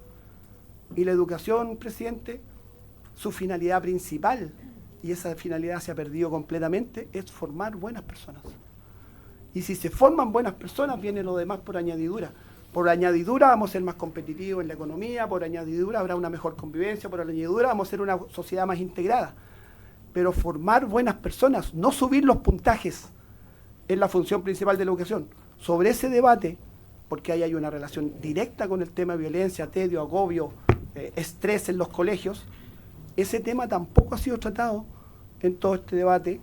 Y la educación, presidente, su finalidad principal, y esa finalidad se ha perdido completamente, es formar buenas personas. Y si se forman buenas personas, viene lo demás por añadidura. Por añadidura vamos a ser más competitivos en la economía, por añadidura habrá una mejor convivencia, por añadidura vamos a ser una sociedad más integrada. Pero formar buenas personas, no subir los puntajes, es la función principal de la educación. Sobre ese debate, porque ahí hay una relación directa con el tema de violencia, tedio, agobio, estrés en los colegios, ese tema tampoco ha sido tratado en todo este debate,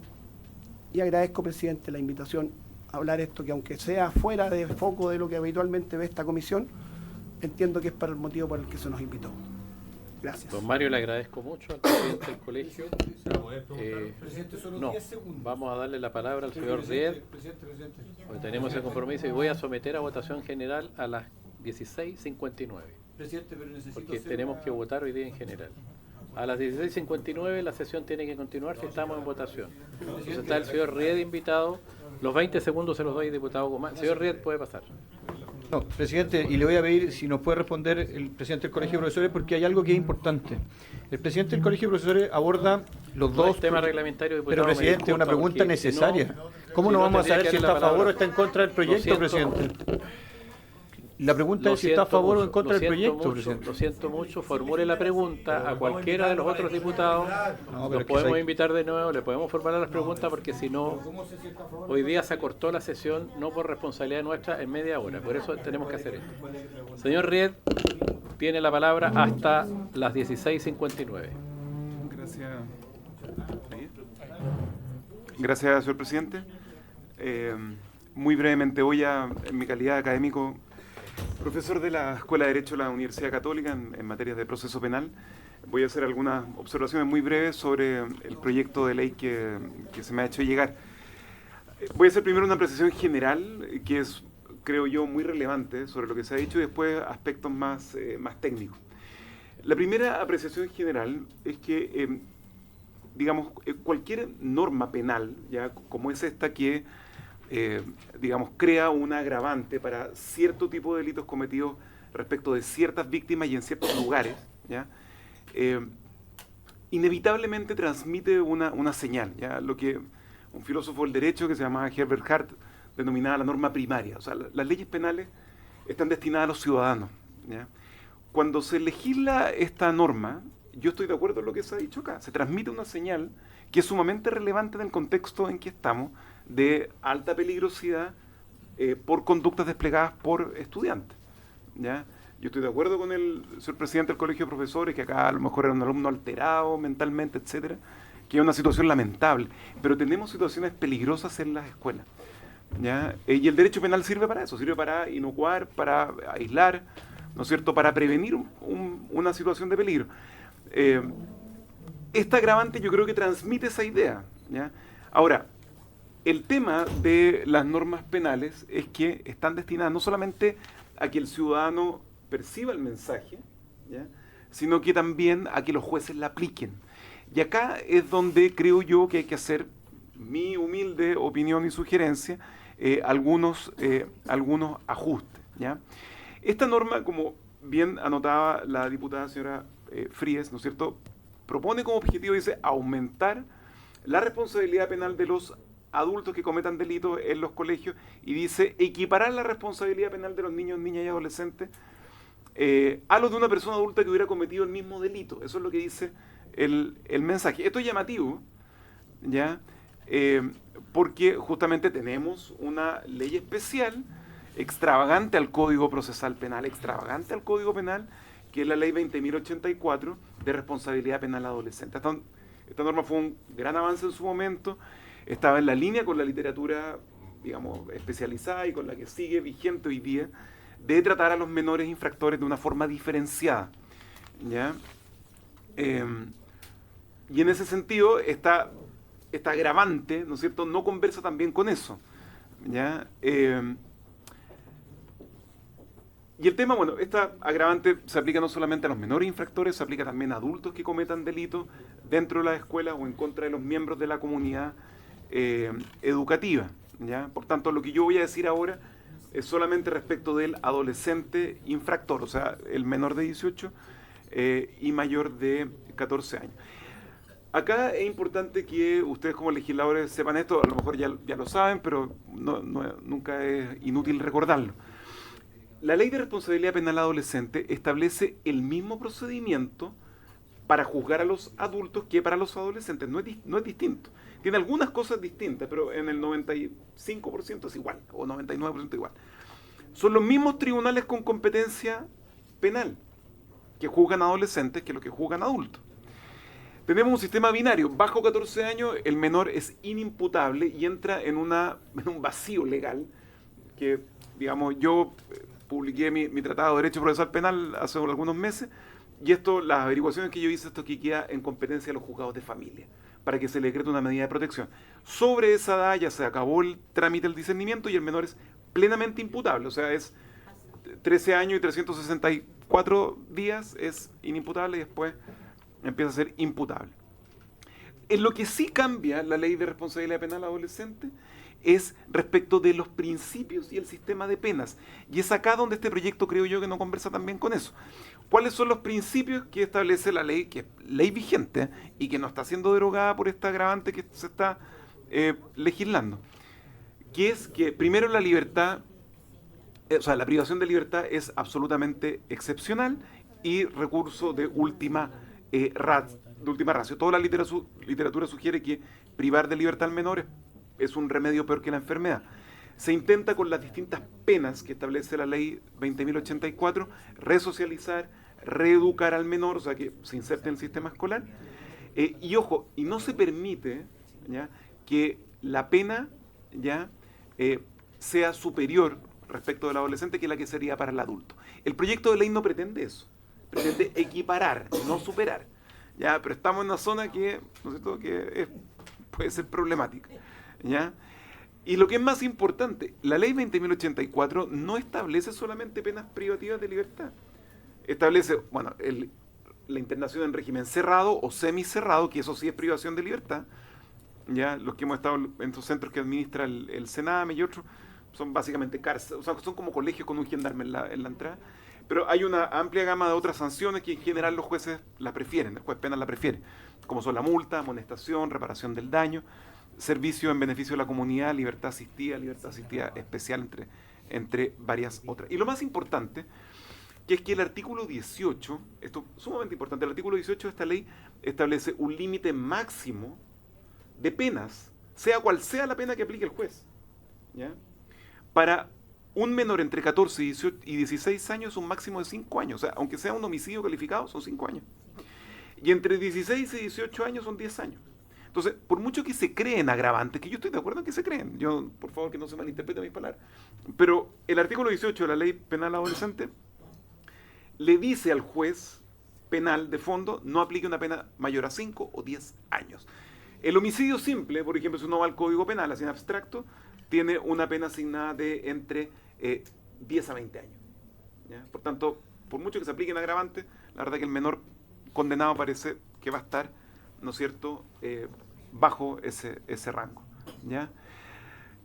y agradezco, presidente, la invitación a hablar esto, que aunque sea fuera de foco de lo que habitualmente ve esta comisión, entiendo que es para el motivo por el que se nos invitó. Gracias. Don Mario, le agradezco mucho al presidente del colegio. Presidente, solo No, 10 segundos. vamos a darle la palabra al señor Ried, Presidente. porque tenemos ese compromiso, y voy a someter a votación general a las 16:59, Presidente, pero necesito porque hacer tenemos una- que votar hoy día en general. A las 16:59 la sesión tiene que continuar si estamos en votación. Entonces está el señor Ried invitado. Los 20 segundos se los doy, diputado Guzmán. Señor Ried, puede pasar. No, presidente, y le voy a pedir si nos puede responder el presidente del Colegio de Profesores, porque hay algo que es importante. El presidente del Colegio de Profesores aborda los No dos es tema reglamentario, diputado. Pero, me presidente, disculpa, una pregunta porque necesaria. si ¿Cómo si no vamos a tendría saber que si darle está a la favor o palabra? está en contra del proyecto, Lo siento. presidente? La pregunta Lo es si está a siento favor o en mucho, contra lo del siento proyecto, mucho, presidente. Lo siento mucho, formule la pregunta a cualquiera de los otros diputados. No, pero Los es que podemos soy- invitar de nuevo, le podemos formular las preguntas, porque si no, hoy día se acortó la sesión, no por responsabilidad nuestra, en media hora. Por eso tenemos que hacer esto. Señor Ried, tiene la palabra hasta las 16:59. Gracias, señor presidente. Muy brevemente, voy en mi calidad de académico, profesor de la Escuela de Derecho de la Universidad Católica en materias de proceso penal, voy a hacer algunas observaciones muy breves sobre el proyecto de ley que se me ha hecho llegar. Voy a hacer primero una apreciación general, que es, creo yo, muy relevante sobre lo que se ha dicho, y después aspectos más técnicos. La primera apreciación general es que, digamos, cualquier norma penal, ya como es esta que, digamos, crea un agravante para cierto tipo de delitos cometidos respecto de ciertas víctimas y en ciertos lugares, ¿ya? Inevitablemente transmite una señal, ¿ya? Lo que un filósofo del derecho que se llamaba Herbert Hart denominaba la norma primaria. O sea, las leyes penales están destinadas a los ciudadanos, ¿ya? Cuando se legisla esta norma, yo estoy de acuerdo en lo que se ha dicho acá, se transmite una señal que es sumamente relevante en el contexto en que estamos, de alta peligrosidad por conductas desplegadas por estudiantes, ¿ya? Yo estoy de acuerdo con el señor presidente del Colegio de Profesores, que acá a lo mejor era un alumno alterado mentalmente, etcétera, que es una situación lamentable, pero tenemos situaciones peligrosas en las escuelas, ¿ya? Y el derecho penal sirve para eso, sirve para inocuar, para aislar, ¿no es cierto?, para prevenir una situación de peligro. Esta agravante yo creo que transmite esa idea, ¿ya? Ahora, el tema de las normas penales es que están destinadas no solamente a que el ciudadano perciba el mensaje, ¿ya?, sino que también a que los jueces la apliquen. Y acá es donde creo yo que hay que hacer, mi humilde opinión y sugerencia, algunos ajustes, ¿ya? Esta norma, como bien anotaba la diputada señora Fríes, ¿no es cierto?, propone como objetivo, dice, aumentar la responsabilidad penal de los adultos que cometan delitos en los colegios, y dice equiparar la responsabilidad penal de los niños, niñas y adolescentes a los de una persona adulta que hubiera cometido el mismo delito. Eso es lo que dice el mensaje. Esto es llamativo ¿ya? Porque justamente tenemos una ley especial extravagante al Código Procesal Penal, extravagante al Código Penal, que es la Ley 20.084 de responsabilidad penal adolescente. Esta norma fue un gran avance en su momento, estaba en la línea con la literatura, digamos, especializada y con la que sigue vigente hoy día, de tratar a los menores infractores de una forma diferenciada, ¿ya? Y en ese sentido, esta agravante, ¿no es cierto?, no conversa también con eso, ¿ya? Y el tema, bueno, esta agravante se aplica no solamente a los menores infractores, se aplica también a adultos que cometan delitos dentro de las escuelas o en contra de los miembros de la comunidad educativa, ¿ya? Por tanto, lo que yo voy a decir ahora es solamente respecto del adolescente infractor, o sea, el menor de 18 y mayor de 14 años. Acá es importante que ustedes como legisladores sepan esto, a lo mejor ya lo saben, pero nunca es inútil recordarlo. La Ley de Responsabilidad Penal Adolescente establece el mismo procedimiento para juzgar a los adultos que para los adolescentes. No es distinto. Tiene algunas cosas distintas, pero en el 95% es igual, o 99% igual. Son los mismos tribunales con competencia penal que juzgan a adolescentes que los que juzgan a adultos. Tenemos un sistema binario. Bajo 14 años, el menor es inimputable y entra en un vacío legal que, digamos, yo publiqué mi tratado de Derecho Procesal Penal hace algunos meses, y las averiguaciones que yo hice, esto que queda en competencia de los juzgados de familia, para que se le decrete una medida de protección. Sobre esa edad ya se acabó el trámite del discernimiento y el menor es plenamente imputable, o sea, es 13 años y 364 días, es inimputable y después empieza a ser imputable. En lo que sí cambia la Ley de Responsabilidad Penal Adolescente es respecto de los principios y el sistema de penas. Y es acá donde este proyecto creo yo que no conversa también con eso. ¿Cuáles son los principios que establece la ley, que es ley vigente y que no está siendo derogada por esta agravante que se está legislando? Que es que primero la libertad, o sea, la privación de libertad es absolutamente excepcional y recurso de última ratio. Toda la literatura sugiere que privar de libertad al menor es un remedio peor que la enfermedad. Se intenta con las distintas penas que establece la ley 20.084 resocializar, reeducar al menor, o sea, que se inserte en el sistema escolar. Y ojo, y no se permite, ¿ya?, que la pena, ¿ya?, sea superior respecto del adolescente que la que sería para el adulto. El proyecto de ley no pretende eso, pretende equiparar, no superar. ¿Ya? Pero estamos en una zona que, ¿no es cierto?, que puede ser problemática, ¿ya? Y lo que es más importante, la ley 20.084 no establece solamente penas privativas de libertad. Establece, bueno, la internación en régimen cerrado o semicerrado, que eso sí es privación de libertad. Ya los que hemos estado en estos centros que administra el Sename y otros, son básicamente cárceles, o sea, son como colegios con un gendarme en la entrada. Pero hay una amplia gama de otras sanciones que en general los jueces la prefieren, el juez penal la prefiere, como son la multa, amonestación, reparación del daño, servicio en beneficio de la comunidad, libertad asistida especial, entre varias otras. Y lo más importante, que es que el artículo 18, esto es sumamente importante, el artículo 18 de esta ley establece un límite máximo de penas, sea cual sea la pena que aplique el juez, ¿ya?, para un menor entre 14 y 16 años, un máximo de 5 años. O sea, aunque sea un homicidio calificado, son 5 años. Y entre 16 y 18 años son 10 años. Entonces, por mucho que se creen agravantes, que yo estoy de acuerdo en que se creen, yo, por favor, que no se malinterpreten mis palabras, pero el artículo 18 de la Ley Penal Adolescente le dice al juez penal de fondo no aplique una pena mayor a 5 o 10 años. El homicidio simple, por ejemplo, si uno va al Código Penal, así en abstracto, tiene una pena asignada de entre 10 a 20 años. ¿Ya? Por tanto, por mucho que se apliquen agravantes, la verdad que el menor condenado parece que va a estar, ¿no es cierto?, bajo ese rango. ¿Ya?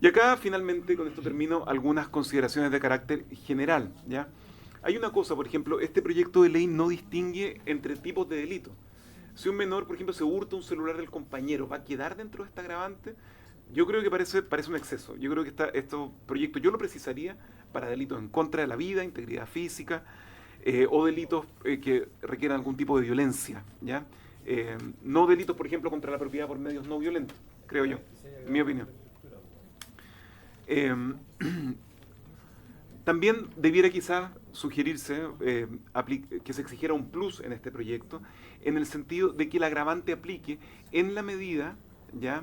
Y acá, finalmente, con esto termino, algunas consideraciones de carácter general. ¿Ya? Hay una cosa, por ejemplo, este proyecto de ley no distingue entre tipos de delitos. Si un menor, por ejemplo, se hurta un celular del compañero, ¿va a quedar dentro de esta agravante? Yo creo que parece un exceso. Yo creo que este proyecto yo lo precisaría para delitos en contra de la vida, integridad física, o delitos que requieran algún tipo de violencia, ¿ya?, no delitos, por ejemplo, contra la propiedad por medios no violentos, creo yo, en mi opinión. También debiera quizás sugerirse que se exigiera un plus en este proyecto, en el sentido de que el agravante aplique en la medida ya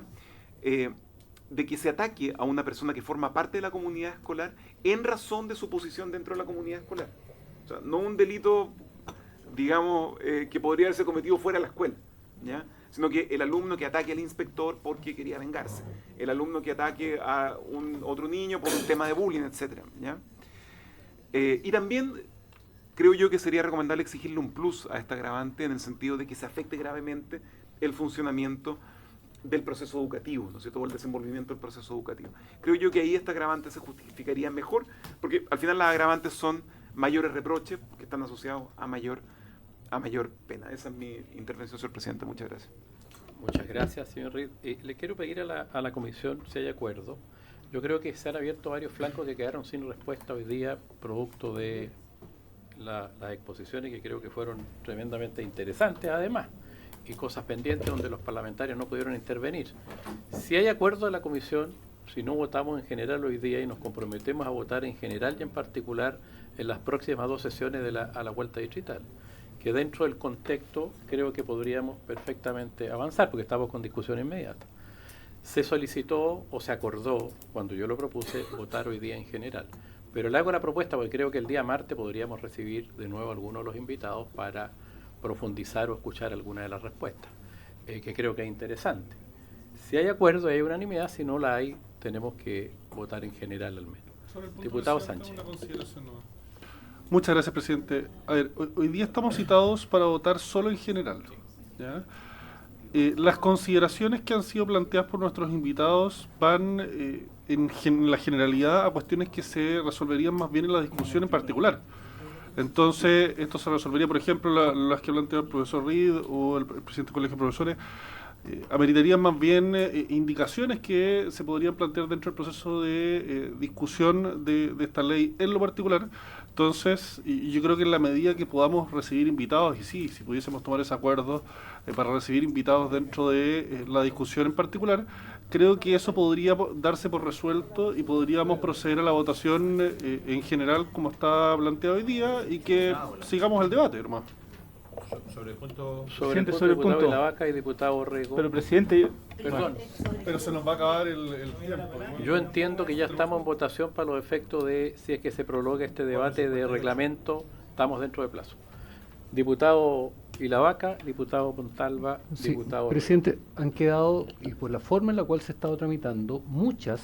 de que se ataque a una persona que forma parte de la comunidad escolar en razón de su posición dentro de la comunidad escolar. O sea, no un delito, digamos, que podría haberse cometido fuera de la escuela, ¿ya? Sino que el alumno que ataque al inspector porque quería vengarse, el alumno que ataque a otro niño por un tema de bullying, etc. ¿Ya? Y también creo yo que sería recomendable exigirle un plus a esta agravante en el sentido de que se afecte gravemente el funcionamiento del proceso educativo, ¿no es cierto?, o el desenvolvimiento del proceso educativo. Creo yo que ahí esta agravante se justificaría mejor, porque al final las agravantes son mayores reproches que están asociados a mayor pena. Esa es mi intervención, señor presidente. Muchas gracias. Muchas gracias, señor Reed. Le quiero pedir a la comisión si hay acuerdo. Yo creo que se han abierto varios flancos que quedaron sin respuesta hoy día, producto de las exposiciones que creo que fueron tremendamente interesantes, además, y cosas pendientes donde los parlamentarios no pudieron intervenir. Si hay acuerdo de la comisión, si no votamos en general hoy día y nos comprometemos a votar en general y en particular en las próximas 2 sesiones a la vuelta distrital, que dentro del contexto creo que podríamos perfectamente avanzar, porque estamos con discusión inmediata. Se solicitó o se acordó, cuando yo lo propuse, votar hoy día en general. Pero le hago la propuesta porque creo que el día martes podríamos recibir de nuevo a algunos de los invitados para profundizar o escuchar alguna de las respuestas, que creo que es interesante. Si hay acuerdo y hay unanimidad, si no la hay, tenemos que votar en general al menos. Diputado Sánchez. Muchas gracias, presidente. A ver, hoy día estamos citados para votar solo en general, ¿ya? Las consideraciones que han sido planteadas por nuestros invitados van en la generalidad a cuestiones que se resolverían más bien en la discusión en particular. Entonces, esto se resolvería, por ejemplo, las que planteó el profesor Reed o el presidente del Colegio de Profesores, ameritarían más bien indicaciones que se podrían plantear dentro del proceso de discusión de esta ley en lo particular. Entonces, y yo creo que en la medida que podamos recibir invitados, y sí, si pudiésemos tomar ese acuerdo para recibir invitados dentro de la discusión en particular, creo que eso podría darse por resuelto y podríamos proceder a la votación en general como está planteado hoy día y que sigamos el debate, hermano. Sobre el punto... Sobre el punto de la vaca y diputado Rego. Pero, presidente... Perdón. Pero se nos va a acabar el tiempo, ¿no? Yo entiendo que ya estamos en votación para los efectos de si es que se prolonga este debate de reglamento, estamos dentro de plazo. Diputado Ilavaca, diputado Montalva, sí, diputado... Presidente, han quedado, y por la forma en la cual se ha estado tramitando, muchas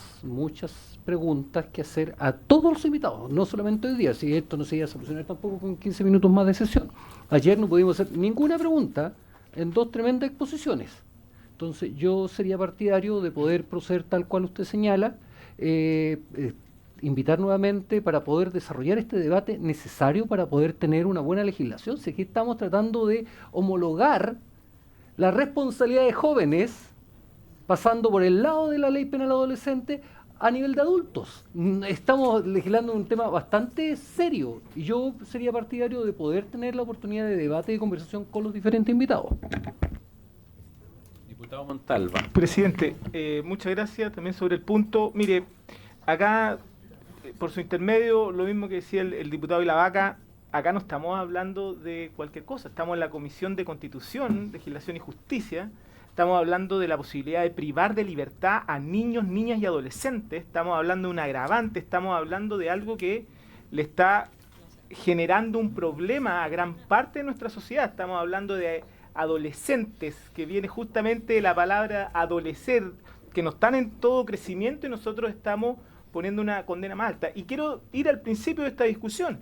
preguntas que hacer a todos los invitados, no solamente hoy día, si esto no se iba a solucionar tampoco con 15 minutos más de sesión. Ayer no pudimos hacer ninguna pregunta en 2 tremendas exposiciones. Entonces yo sería partidario de poder proceder tal cual usted señala, invitar nuevamente para poder desarrollar este debate necesario para poder tener una buena legislación. Si aquí estamos tratando de homologar la responsabilidad de jóvenes, pasando por el lado de la ley penal adolescente a nivel de adultos. Estamos legislando un tema bastante serio y yo sería partidario de poder tener la oportunidad de debate y conversación con los diferentes invitados. Diputado Montalva. Presidente, muchas gracias también sobre el punto. Mire, acá, por su intermedio, lo mismo que decía el diputado Ilavaca, acá no estamos hablando de cualquier cosa, estamos en la Comisión de Constitución, Legislación y Justicia, estamos hablando de la posibilidad de privar de libertad a niños, niñas y adolescentes, estamos hablando de un agravante, estamos hablando de algo que le está generando un problema a gran parte de nuestra sociedad, estamos hablando de adolescentes, que viene justamente de la palabra adolecer, que no están en todo crecimiento y nosotros estamos poniendo una condena más alta. Y quiero ir al principio de esta discusión.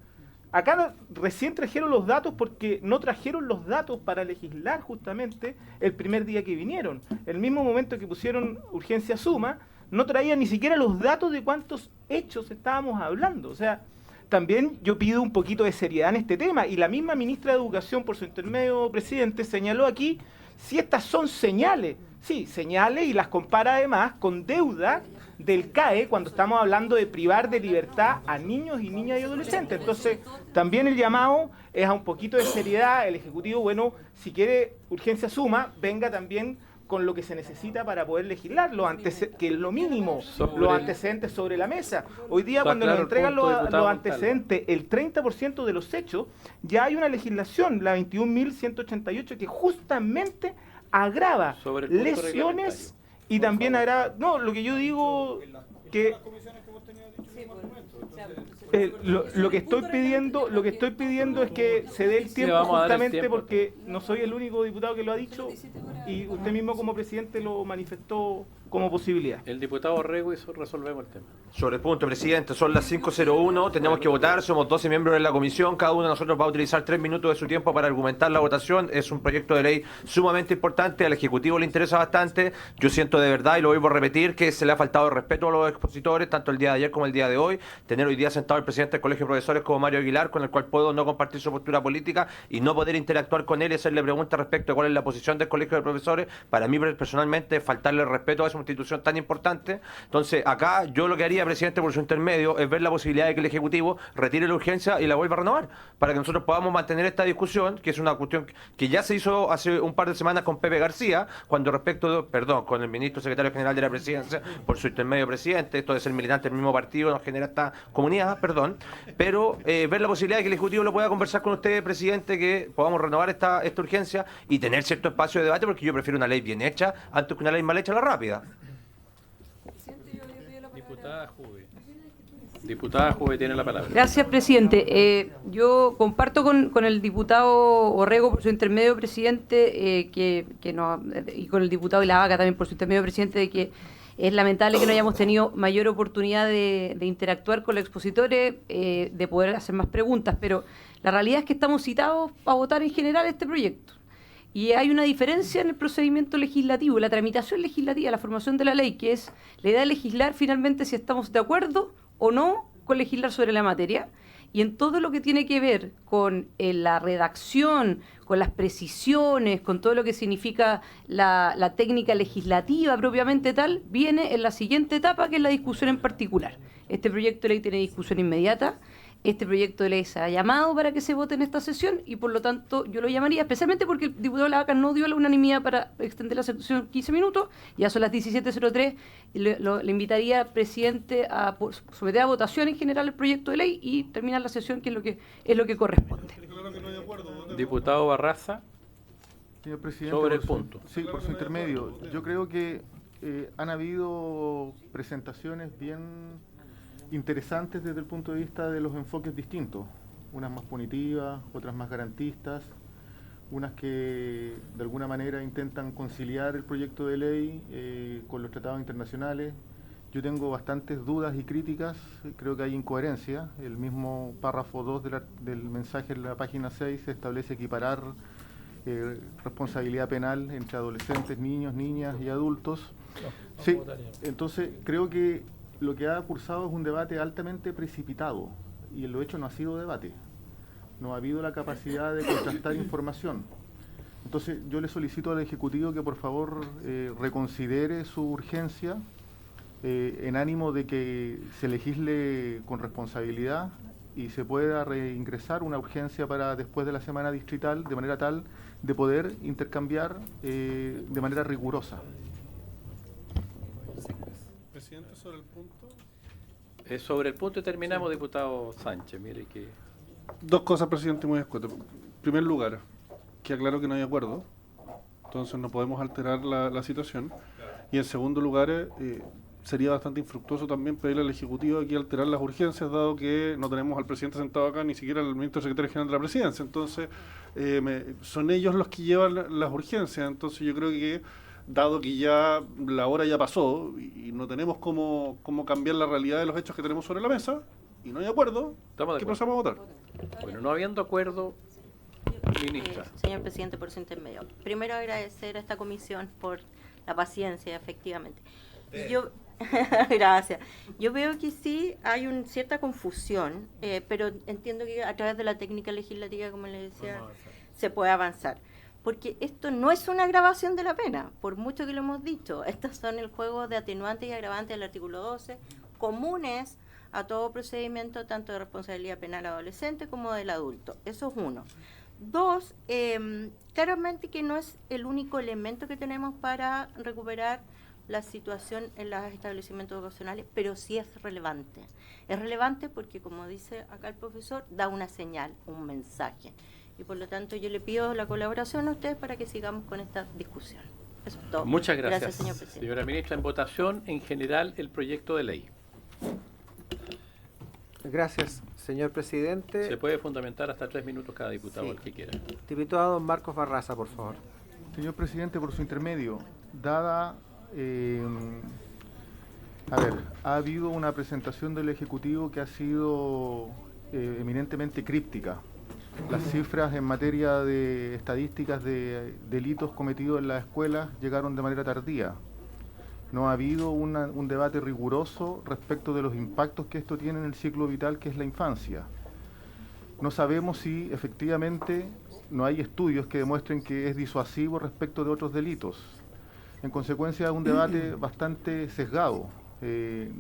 Acá recién trajeron los datos porque no trajeron los datos para legislar justamente el primer día que vinieron. El mismo momento que pusieron urgencia suma, no traían ni siquiera los datos de cuántos hechos estábamos hablando. O sea, también yo pido un poquito de seriedad en este tema. Y la misma ministra de Educación, por su intermedio, presidente, señaló aquí si estas son señales. Sí, señales, y las compara además con deuda del CAE cuando estamos hablando de privar de libertad a niños y niñas y adolescentes. Entonces, también el llamado es a un poquito de seriedad. El Ejecutivo, bueno, si quiere urgencia suma, venga también con lo que se necesita para poder legislar, que es lo mínimo, los antecedentes sobre la mesa. Hoy día, cuando nos entregan los antecedentes, el 30% de los hechos, ya hay una legislación, la 21.188, que justamente agrava lesiones y también agrava... No, lo que yo digo que... lo que estoy pidiendo es que se dé el tiempo, justamente porque no soy el único diputado que lo ha dicho y usted mismo como presidente lo manifestó como posibilidad. El diputado Orrego y resolvemos el tema. Sobre el punto, presidente, son las 5:01, tenemos que votar, somos 12 miembros de la comisión, cada uno de nosotros va a utilizar 3 minutos de su tiempo para argumentar la votación. Es un proyecto de ley sumamente importante, al Ejecutivo le interesa bastante. Yo siento de verdad, y lo vuelvo a repetir, que se le ha faltado el respeto a los expositores, tanto el día de ayer como el día de hoy. Tener hoy día sentado el presidente del Colegio de Profesores como Mario Aguilar, con el cual puedo no compartir su postura política y no poder interactuar con él y hacerle preguntas respecto a cuál es la posición del Colegio de Profesores, para mí personalmente es faltarle el respeto a esa institución tan importante. Entonces, acá yo lo que haría, presidente, por su intermedio, es ver la posibilidad de que el Ejecutivo retire la urgencia y la vuelva a renovar, para que nosotros podamos mantener esta discusión, que es una cuestión que ya se hizo hace un par de semanas con Pepe García, con el ministro secretario general de la Presidencia, por su intermedio, presidente. Esto de ser militante del mismo partido nos genera esta comunidad, pero ver la posibilidad de que el Ejecutivo lo pueda conversar con usted, presidente, que podamos renovar esta urgencia y tener cierto espacio de debate, porque yo prefiero una ley bien hecha antes que una ley mal hecha a la rápida. Diputada Juve tiene la palabra. Gracias, presidente. Yo comparto con el diputado Orrego por su intermedio, presidente, y con el diputado Ilavaca también por su intermedio, presidente, de que es lamentable que no hayamos tenido mayor oportunidad de interactuar con los expositores, de poder hacer más preguntas, pero la realidad es que estamos citados a votar en general este proyecto. Y hay una diferencia en el procedimiento legislativo, la tramitación legislativa, la formación de la ley, que es la idea de legislar finalmente si estamos de acuerdo o no con legislar sobre la materia. Y en todo lo que tiene que ver con la redacción, con las precisiones, con todo lo que significa la técnica legislativa propiamente tal, viene en la siguiente etapa, que es la discusión en particular. Este proyecto de ley tiene discusión inmediata. Este proyecto de ley se ha llamado para que se vote en esta sesión y por lo tanto yo lo llamaría, especialmente porque el diputado Lavaca no dio la unanimidad para extender la sesión 15 minutos, ya son las 17:03, le invitaría al presidente a someter a votación en general el proyecto de ley y terminar la sesión, que es lo que corresponde. Diputado Barraza, señor presidente, sobre el punto. Sí, por su intermedio. Yo creo que han habido presentaciones bien interesantes desde el punto de vista de los enfoques distintos, unas más punitivas, otras más garantistas, unas que de alguna manera intentan conciliar el proyecto de ley con los tratados internacionales. Yo tengo bastantes dudas y críticas, creo que hay incoherencia. El mismo párrafo 2 del mensaje en la página 6 establece equiparar responsabilidad penal entre adolescentes, niños, niñas y adultos. Sí, entonces creo que lo que ha cursado es un debate altamente precipitado y lo hecho no ha sido debate. No ha habido la capacidad de contrastar información. Entonces yo le solicito al Ejecutivo que por favor reconsidere su urgencia en ánimo de que se legisle con responsabilidad y se pueda reingresar una urgencia para después de la semana distrital, de manera tal de poder intercambiar de manera rigurosa. Presidente, sobre el punto. Sobre el punto y terminamos, diputado Sánchez. Mire que... Dos cosas, presidente, muy escueto. En primer lugar, que aclaro que no hay acuerdo, entonces no podemos alterar la situación. Y en segundo lugar, sería bastante infructuoso también pedirle al Ejecutivo aquí alterar las urgencias, dado que no tenemos al presidente sentado acá, ni siquiera al ministro secretario general de la Presidencia. Entonces, son ellos los que llevan las urgencias. Entonces yo creo que dado que ya la hora ya pasó y no tenemos cómo cambiar la realidad de los hechos que tenemos sobre la mesa, y no hay acuerdo, ¿qué pasamos a votar? Bueno, no habiendo acuerdo, ministra. Señor presidente, por su intermedio. Primero agradecer a esta comisión por la paciencia, efectivamente. Gracias. Yo veo que sí hay cierta confusión, pero entiendo que a través de la técnica legislativa, como le decía, se puede avanzar. porque esto no es una agravación de la pena, por mucho que lo hemos dicho. Estos son el juego de atenuantes y agravantes del artículo 12, comunes a todo procedimiento, tanto de responsabilidad penal adolescente como del adulto. Eso es uno. Dos, claramente que no es el único elemento que tenemos para recuperar la situación en los establecimientos educacionales, pero sí es relevante. Es relevante porque, como dice acá el profesor, da una señal, un mensaje. Y por lo tanto yo le pido la colaboración a ustedes para que sigamos con esta discusión. Eso es todo. Muchas gracias. Gracias, señor presidente. Señora ministra, en votación en general el proyecto de ley. Gracias, señor presidente. Se puede fundamentar hasta 3 minutos cada diputado, Sí. el que quiera. Diputado Marcos Barraza, por favor. Señor presidente, por su intermedio, dada... ha habido una presentación del Ejecutivo que ha sido eminentemente críptica. Las cifras en materia de estadísticas de delitos cometidos en las escuelas llegaron de manera tardía. No ha habido un debate riguroso respecto de los impactos que esto tiene en el ciclo vital que es la infancia. No sabemos si efectivamente no hay estudios que demuestren que es disuasivo respecto de otros delitos. En consecuencia, un debate bastante sesgado.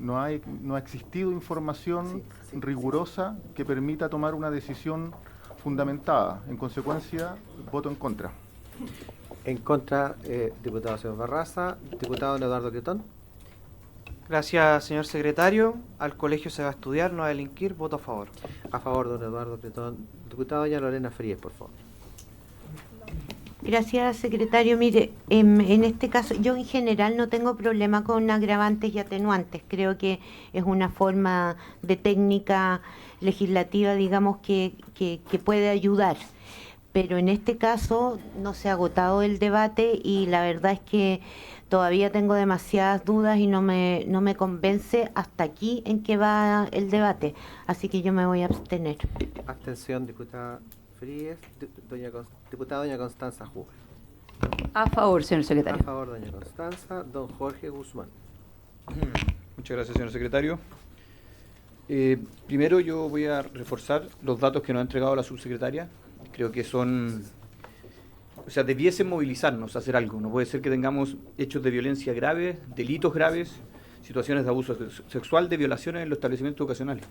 No ha existido información rigurosa que permita tomar una decisión fundamentada. En consecuencia, voto en contra. En contra, diputado señor Barraza. Diputado Eduardo Cretón. Gracias, señor secretario. Al colegio se va a estudiar, no a delinquir. Voto a favor. A favor, don Eduardo Cretón. Diputada doña Lorena Fríes, por favor. Gracias, secretario. Mire, en este caso, yo en general no tengo problema con agravantes y atenuantes. Creo que es una forma de técnica legislativa, digamos, que puede ayudar. Pero en este caso no se ha agotado el debate y la verdad es que todavía tengo demasiadas dudas y no me convence hasta aquí en que va el debate. Así que yo me voy a abstener. Abstención, diputada Fríes. Diputada doña Constanza Huber. A favor, señor secretario. A favor, doña Constanza. Don Jorge Guzmán. Muchas gracias, señor secretario. Primero yo voy a reforzar los datos que nos ha entregado la subsecretaria. Creo que debiesen movilizarnos a hacer algo. No puede ser que tengamos hechos de violencia graves, delitos graves, situaciones de abuso sexual, de violaciones en los establecimientos educacionales.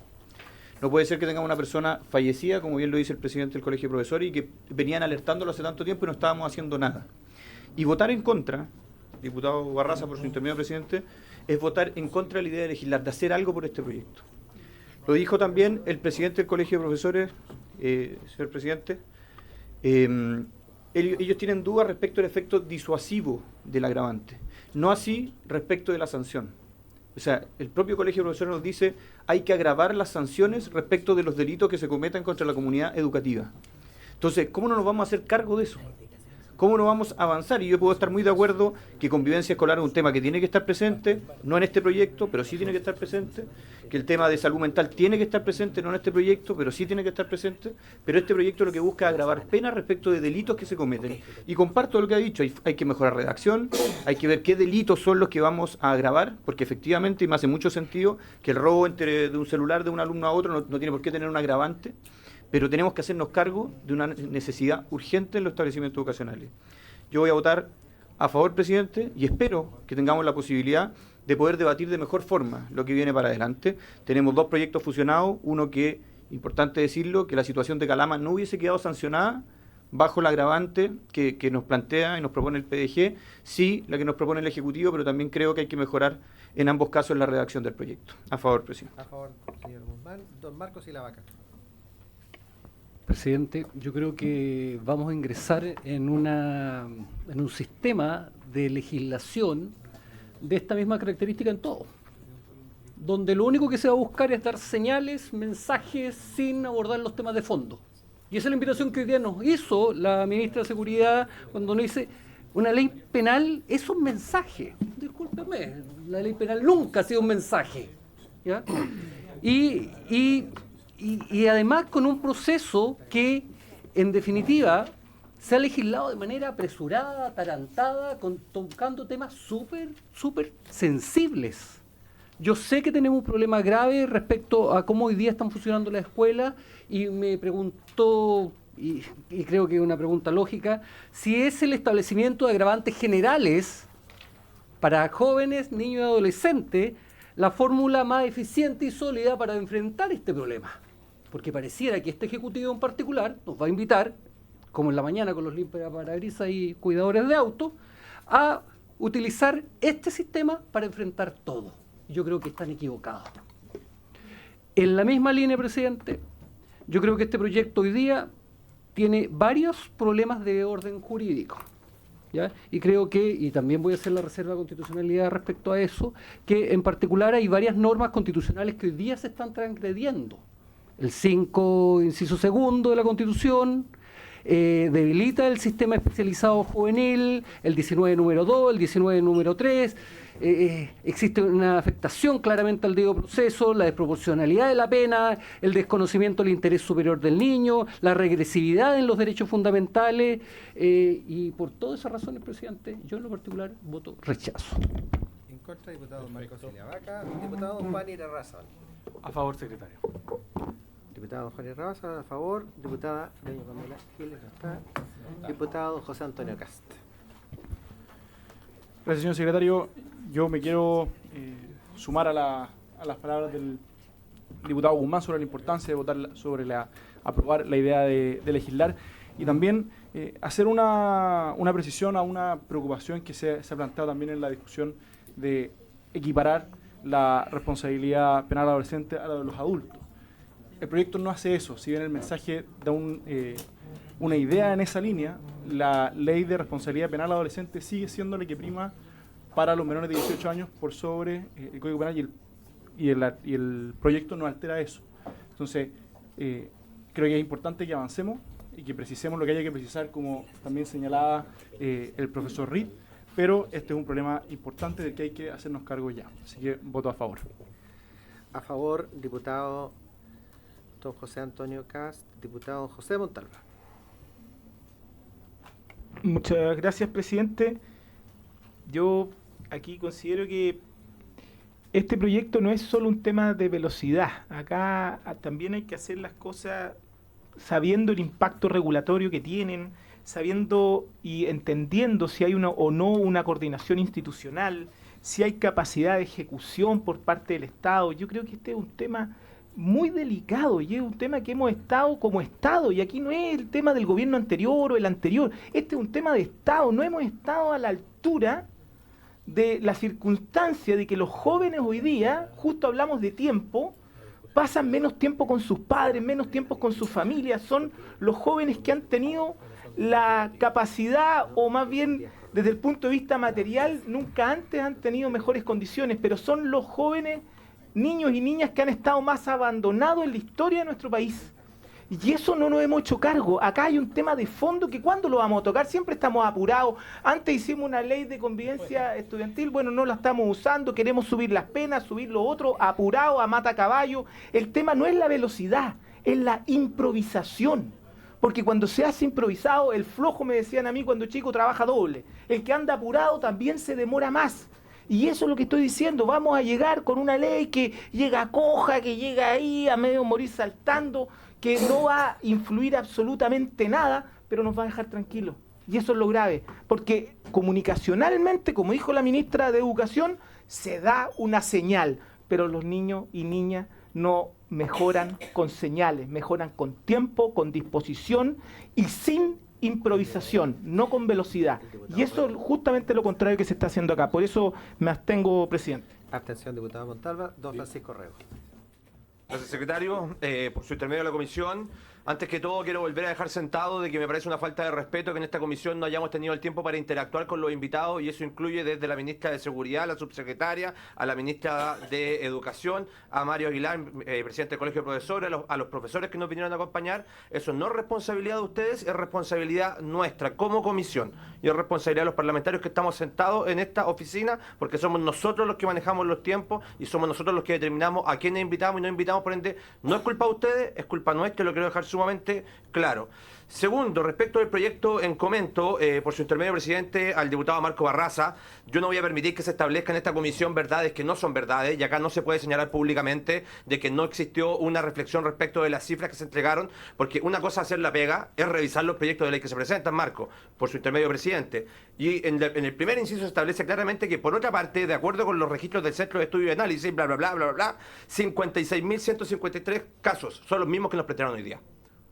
No puede ser que tengamos una persona fallecida, como bien lo dice el presidente del Colegio de Profesores, y que venían alertándolo hace tanto tiempo y no estábamos haciendo nada. Y votar en contra, diputado Barraza, por su intermedio, presidente, es votar en contra de la idea de legislar, de hacer algo por este proyecto. Lo dijo también el presidente del Colegio de Profesores, señor presidente. Ellos tienen dudas respecto al efecto disuasivo del agravante, no así respecto de la sanción. O sea, el propio Colegio de Profesores nos dice hay que agravar las sanciones respecto de los delitos que se cometan contra la comunidad educativa. Entonces, ¿cómo no nos vamos a hacer cargo de eso? ¿Cómo no vamos a avanzar? Y yo puedo estar muy de acuerdo que convivencia escolar es un tema que tiene que estar presente, no en este proyecto, pero sí tiene que estar presente, que el tema de salud mental tiene que estar presente, no en este proyecto, pero sí tiene que estar presente, pero este proyecto lo que busca es agravar penas respecto de delitos que se cometen. Y comparto lo que ha dicho, hay que mejorar redacción, hay que ver qué delitos son los que vamos a agravar, porque efectivamente, y me hace mucho sentido, que el robo de un celular de un alumno a otro no tiene por qué tener un agravante, pero tenemos que hacernos cargo de una necesidad urgente en los establecimientos educacionales. Yo voy a votar a favor, presidente, y espero que tengamos la posibilidad de poder debatir de mejor forma lo que viene para adelante. Tenemos 2 proyectos fusionados, uno que, importante decirlo, que la situación de Calama no hubiese quedado sancionada bajo el agravante que nos plantea y nos propone el PDG, sí la que nos propone el Ejecutivo, pero también creo que hay que mejorar en ambos casos la redacción del proyecto. A favor, presidente. A favor, señor Guzmán. Don Marcos y la vaca. Presidente, yo creo que vamos a ingresar en un sistema de legislación de esta misma característica en todo, donde lo único que se va a buscar es dar señales, mensajes, sin abordar los temas de fondo. Y esa es la invitación que hoy día nos hizo la ministra de Seguridad cuando nos dice, una ley penal es un mensaje. Discúlpeme, la ley penal nunca ha sido un mensaje, ¿ya? Y además con un proceso que, en definitiva, se ha legislado de manera apresurada, atarantada, tocando temas súper sensibles. Yo sé que tenemos un problema grave respecto a cómo hoy día están funcionando las escuelas y me preguntó y creo que es una pregunta lógica, si es el establecimiento de agravantes generales para jóvenes, niños y adolescentes la fórmula más eficiente y sólida para enfrentar este problema. Porque pareciera que este Ejecutivo en particular nos va a invitar, como en la mañana con los limpiaparabrisas y cuidadores de autos, a utilizar este sistema para enfrentar todo. Yo creo que están equivocados. En la misma línea, presidente, yo creo que este proyecto hoy día tiene varios problemas de orden jurídico, ¿ya? Y creo que, y también voy a hacer la reserva de constitucionalidad respecto a eso, que en particular hay varias normas constitucionales que hoy día se están transgrediendo. El 5, inciso segundo de la Constitución, debilita el sistema especializado juvenil, el 19 número 2, el 19 número 3, existe una afectación claramente al debido proceso, la desproporcionalidad de la pena, el desconocimiento del interés superior del niño, la regresividad en los derechos fundamentales, y por todas esas razones, presidente, yo en lo particular voto rechazo. En contra, diputado Marcos Vaca, diputado Juan Irarrázaval. A favor, secretario. Diputado Juan Irarrázaval, a favor. Diputada doña Pamela Giles, no está. Diputado José Antonio Cast. Gracias, señor secretario. Yo me quiero sumar a las palabras del diputado Guzmán sobre la importancia de votar aprobar la idea de legislar, y también hacer una precisión a una preocupación que se ha planteado también en la discusión de equiparar la responsabilidad penal adolescente a la de los adultos. El proyecto no hace eso, si bien el mensaje da una idea en esa línea, la ley de responsabilidad penal adolescente sigue siendo la que prima para los menores de 18 años por sobre el Código Penal, y el proyecto no altera eso. Entonces, creo que es importante que avancemos y que precisemos lo que haya que precisar, como también señalaba el profesor Reed, pero este es un problema importante del que hay que hacernos cargo ya. Así que voto a favor. A favor, diputado don José Antonio Cast, diputado José Montalva. Muchas gracias, presidente. Yo aquí considero que este proyecto no es solo un tema de velocidad. Acá también hay que hacer las cosas sabiendo el impacto regulatorio que tienen, sabiendo y entendiendo si hay una o no una coordinación institucional, si hay capacidad de ejecución por parte del Estado. Yo creo que este es un tema muy delicado y es un tema que hemos estado como Estado, y aquí no es el tema del gobierno anterior o el anterior, este es un tema de Estado. No hemos estado a la altura de la circunstancia de que los jóvenes hoy día, justo hablamos de tiempo, pasan menos tiempo con sus padres, menos tiempo con sus familias. Son los jóvenes que han tenido la capacidad, o más bien desde el punto de vista material, nunca antes han tenido mejores condiciones, pero son los jóvenes, niños y niñas, que han estado más abandonados en la historia de nuestro país. Y eso no nos hemos hecho cargo. Acá hay un tema de fondo que ¿cuándo lo vamos a tocar? Siempre estamos apurados. Antes hicimos una ley de convivencia estudiantil, bueno, no la estamos usando, queremos subir las penas, subir lo otro, apurado, a mata caballo. El tema no es la velocidad, es la improvisación. Porque cuando se hace improvisado, el flojo, me decían a mí cuando chico, trabaja doble. El que anda apurado también se demora más. Y eso es lo que estoy diciendo. Vamos a llegar con una ley que llega coja, que llega ahí a medio morir saltando, que no va a influir absolutamente nada, pero nos va a dejar tranquilos. Y eso es lo grave, porque comunicacionalmente, como dijo la ministra de Educación, se da una señal, pero los niños y niñas no mejoran con señales, mejoran con tiempo, con disposición y sin improvisación, no con velocidad. Y eso es justamente lo contrario que se está haciendo acá. Por eso me abstengo, presidente. Abstención, diputado Montalva. Don Francisco Rego. Gracias, secretario, por su intermedio a la comisión. Antes que todo, quiero volver a dejar sentado de que me parece una falta de respeto que en esta comisión no hayamos tenido el tiempo para interactuar con los invitados, y eso incluye desde la ministra de Seguridad, la subsecretaria, a la ministra de Educación, a Mario Aguilar, presidente del Colegio de Profesores, a los profesores que nos vinieron a acompañar. Eso no es responsabilidad de ustedes, es responsabilidad nuestra como comisión, y es responsabilidad de los parlamentarios que estamos sentados en esta oficina, porque somos nosotros los que manejamos los tiempos y somos nosotros los que determinamos a quiénes invitamos y no invitamos. Por ende, no es culpa de ustedes, es culpa nuestra, y lo quiero dejar sumamente claro. Segundo, respecto del proyecto en comento, por su intermedio, presidente, al diputado Marco Barraza, yo no voy a permitir que se establezca en esta comisión verdades que no son verdades, y acá no se puede señalar públicamente de que no existió una reflexión respecto de las cifras que se entregaron, porque una cosa es hacer la pega, es revisar los proyectos de ley que se presentan, Marco, por su intermedio, presidente. Y en el primer inciso se establece claramente que, por otra parte, de acuerdo con los registros del Centro de Estudio y Análisis, bla, bla, bla, bla, bla, 56.153 casos son los mismos que nos plantearon hoy día.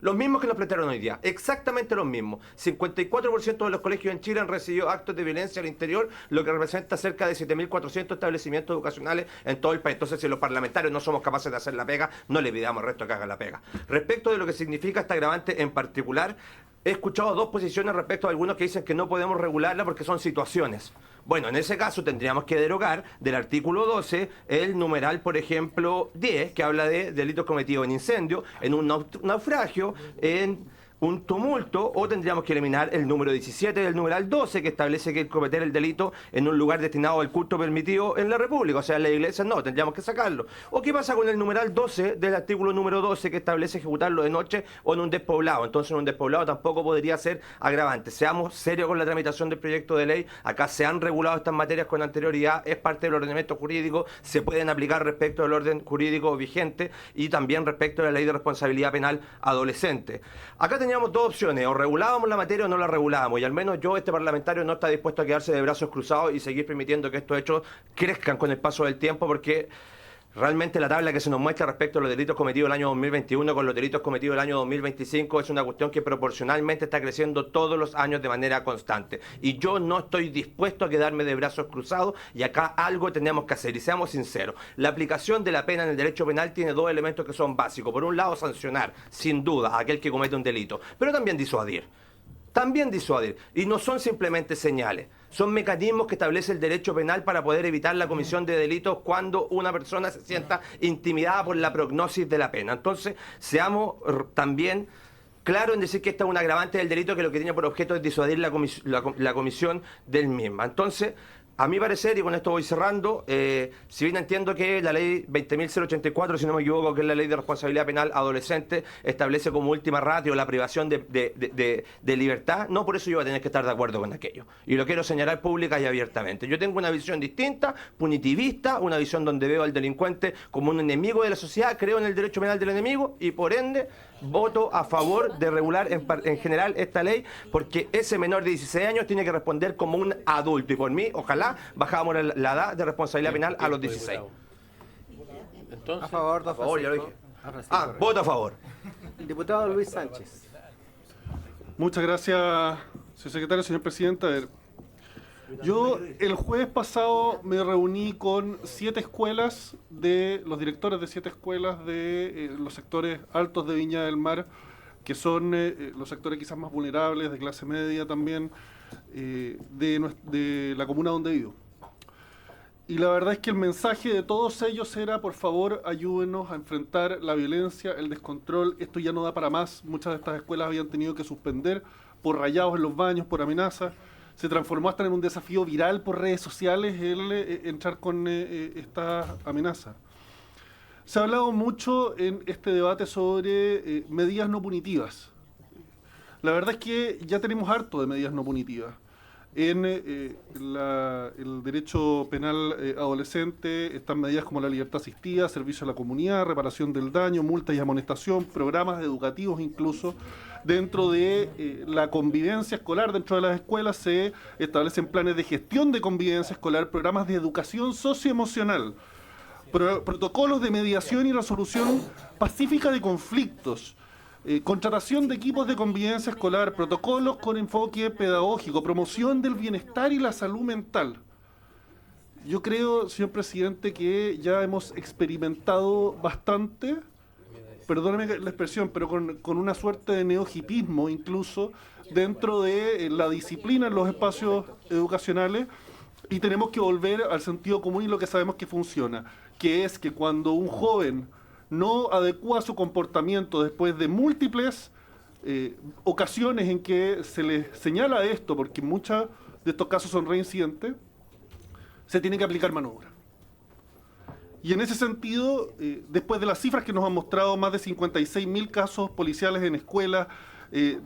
Los mismos que nos plantearon hoy día, exactamente los mismos. 54% de los colegios en Chile han recibido actos de violencia al interior, lo que representa cerca de 7.400 establecimientos educacionales en todo el país. Entonces, si los parlamentarios no somos capaces de hacer la pega, no le pidamos al resto que haga la pega. Respecto de lo que significa esta agravante en particular, he escuchado dos posiciones respecto a algunos que dicen que no podemos regularla porque son situaciones. Bueno, en ese caso tendríamos que derogar del artículo 12 el numeral, por ejemplo, 10, que habla de delitos cometidos en incendio, en un naufragio, en un tumulto, o tendríamos que eliminar el número 17 del numeral 12, que establece que cometer el delito en un lugar destinado al culto permitido en la República, o sea, en la iglesia no, tendríamos que sacarlo. ¿O qué pasa con el numeral 12 del artículo número 12, que establece ejecutarlo de noche o en un despoblado? Entonces, en un despoblado tampoco podría ser agravante. Seamos serios con la tramitación del proyecto de ley. Acá se han regulado estas materias con anterioridad, es parte del ordenamiento jurídico, se pueden aplicar respecto del orden jurídico vigente y también respecto de la ley de responsabilidad penal adolescente. Acá teníamos dos opciones: o regulábamos la materia o no la regulábamos, y al menos yo, este parlamentario, no está dispuesto a quedarse de brazos cruzados y seguir permitiendo que estos hechos crezcan con el paso del tiempo, porque realmente la tabla que se nos muestra respecto a los delitos cometidos el año 2021 con los delitos cometidos el año 2025 es una cuestión que proporcionalmente está creciendo todos los años de manera constante. Y yo no estoy dispuesto a quedarme de brazos cruzados, y acá algo tenemos que hacer. Y seamos sinceros, la aplicación de la pena en el derecho penal tiene dos elementos que son básicos. Por un lado, sancionar, sin duda, a aquel que comete un delito, pero también disuadir. También disuadir. Y no son simplemente señales. Son mecanismos que establece el derecho penal para poder evitar la comisión de delitos cuando una persona se sienta intimidada por la prognosis de la pena. Entonces, seamos también claros en decir que esta es un agravante del delito, que lo que tiene por objeto es disuadir la comisión del mismo. Entonces, a mi parecer, y con esto voy cerrando, si bien entiendo que la ley 20.084, si no me equivoco, que es la ley de responsabilidad penal adolescente, establece como última ratio la privación de libertad, no por eso yo voy a tener que estar de acuerdo con aquello. Y lo quiero señalar pública y abiertamente. Yo tengo una visión distinta, punitivista, una visión donde veo al delincuente como un enemigo de la sociedad, creo en el derecho penal del enemigo y por ende voto a favor de regular en general esta ley, porque ese menor de 16 años tiene que responder como un adulto, y por mí, ojalá bajábamos la edad de responsabilidad penal a los 16. Entonces, a favor, ya lo dije. Voto a favor. El diputado Luis Sánchez. Muchas gracias, señor secretario, señor presidente. A ver, yo el jueves pasado me reuní con 7 escuelas, de los directores de 7 escuelas de los sectores altos de Viña del Mar, que son los sectores quizás más vulnerables, de clase media también, de la comuna donde vivo. Y la verdad es que el mensaje de todos ellos era: por favor, ayúdenos a enfrentar la violencia, el descontrol, esto ya no da para más. Muchas de estas escuelas habían tenido que suspender por rayados en los baños, por amenazas. Se transformó hasta en un desafío viral por redes sociales el entrar con esta amenaza. Se ha hablado mucho en este debate sobre medidas no punitivas. La verdad es que ya tenemos harto de medidas no punitivas. En el derecho penal adolescente están medidas como la libertad asistida, servicio a la comunidad, reparación del daño, multas y amonestación, programas educativos incluso. Dentro de la convivencia escolar, dentro de las escuelas se establecen planes de gestión de convivencia escolar, programas de educación socioemocional, protocolos de mediación y resolución pacífica de conflictos, contratación de equipos de convivencia escolar, protocolos con enfoque pedagógico, promoción del bienestar y la salud mental. Yo creo, señor presidente, que ya hemos experimentado bastante, perdóneme la expresión, pero con una suerte de neohipismo incluso dentro de la disciplina en los espacios educacionales, y tenemos que volver al sentido común y lo que sabemos que funciona, que es que cuando un joven no adecua su comportamiento después de múltiples ocasiones en que se le señala esto, porque muchos de estos casos son reincidentes, se tiene que aplicar mano dura. Y en ese sentido, después de las cifras que nos han mostrado, más de 56.000 casos policiales en escuelas,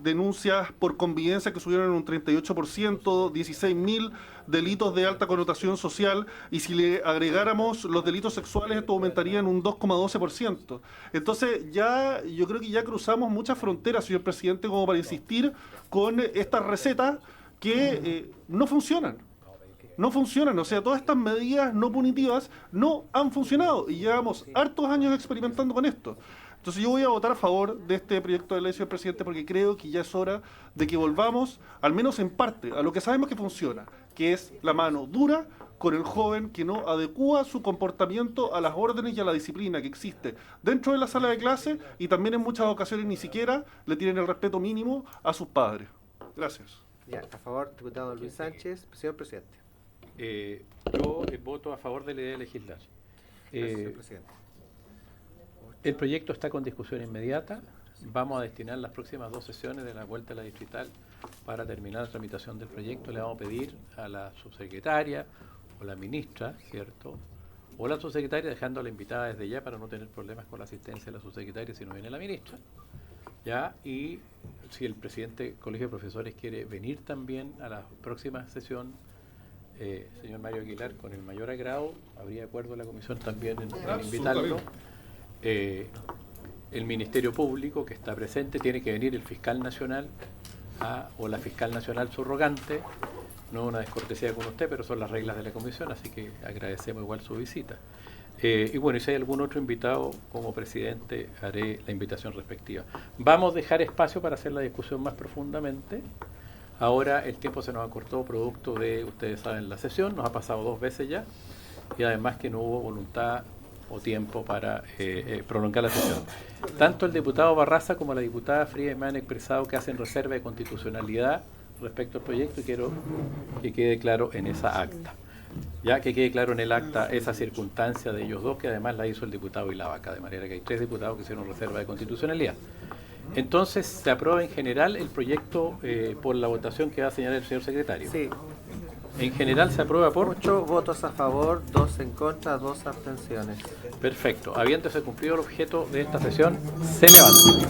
denuncias por convivencia que subieron en un 38%, 16.000 delitos de alta connotación social, y si le agregáramos los delitos sexuales, esto aumentaría en un 2,12%. Entonces ya yo creo que ya cruzamos muchas fronteras, señor presidente, como para insistir con estas recetas que no funcionan. No funcionan, o sea, todas estas medidas no punitivas no han funcionado y llevamos hartos años experimentando con esto. Entonces yo voy a votar a favor de este proyecto de ley, señor presidente, porque creo que ya es hora de que volvamos, al menos en parte, a lo que sabemos que funciona, que es la mano dura con el joven que no adecúa su comportamiento a las órdenes y a la disciplina que existe dentro de la sala de clase, y también en muchas ocasiones ni siquiera le tienen el respeto mínimo a sus padres. Gracias. Ya, a favor, diputado Luis Sánchez. Señor presidente. Yo voto a favor de la idea de legislar. Señor presidente. El proyecto está con discusión inmediata. Vamos a destinar las próximas 2 sesiones de la vuelta a la distrital para terminar la tramitación del proyecto. Le vamos a pedir a la subsecretaria o la ministra, ¿cierto? O la subsecretaria, dejando a la invitada desde ya para no tener problemas con la asistencia de la subsecretaria si no viene la ministra. ¿Ya? Y si el presidente del Colegio de Profesores quiere venir también a la próxima sesión, señor Mario Aguilar, con el mayor agrado, habría acuerdo de la comisión también en invitarlo. El Ministerio Público que está presente, tiene que venir el fiscal nacional o la fiscal nacional subrogante. No es una descortesía con usted, pero son las reglas de la comisión, así que agradecemos igual su visita. Y bueno, y si hay algún otro invitado, como presidente haré la invitación respectiva. Vamos a dejar espacio para hacer la discusión más profundamente. Ahora el tiempo se nos acortó producto de, ustedes saben, la sesión, nos ha pasado 2 veces ya, y además que no hubo voluntad o tiempo para prolongar la sesión. Tanto el diputado Barraza como la diputada Frías me han expresado que hacen reserva de constitucionalidad respecto al proyecto, y quiero que quede claro en esa acta. Ya que quede claro en el acta esa circunstancia de ellos dos, que además la hizo el diputado Ilavaca, de manera que hay 3 diputados que hicieron reserva de constitucionalidad. Entonces, ¿se aprueba en general el proyecto por la votación que va a señalar el señor secretario? Sí. En general se aprueba por 8 votos a favor, 2 en contra, 2 abstenciones. Perfecto. Habiéndose cumplido el objeto de esta sesión, se levanta.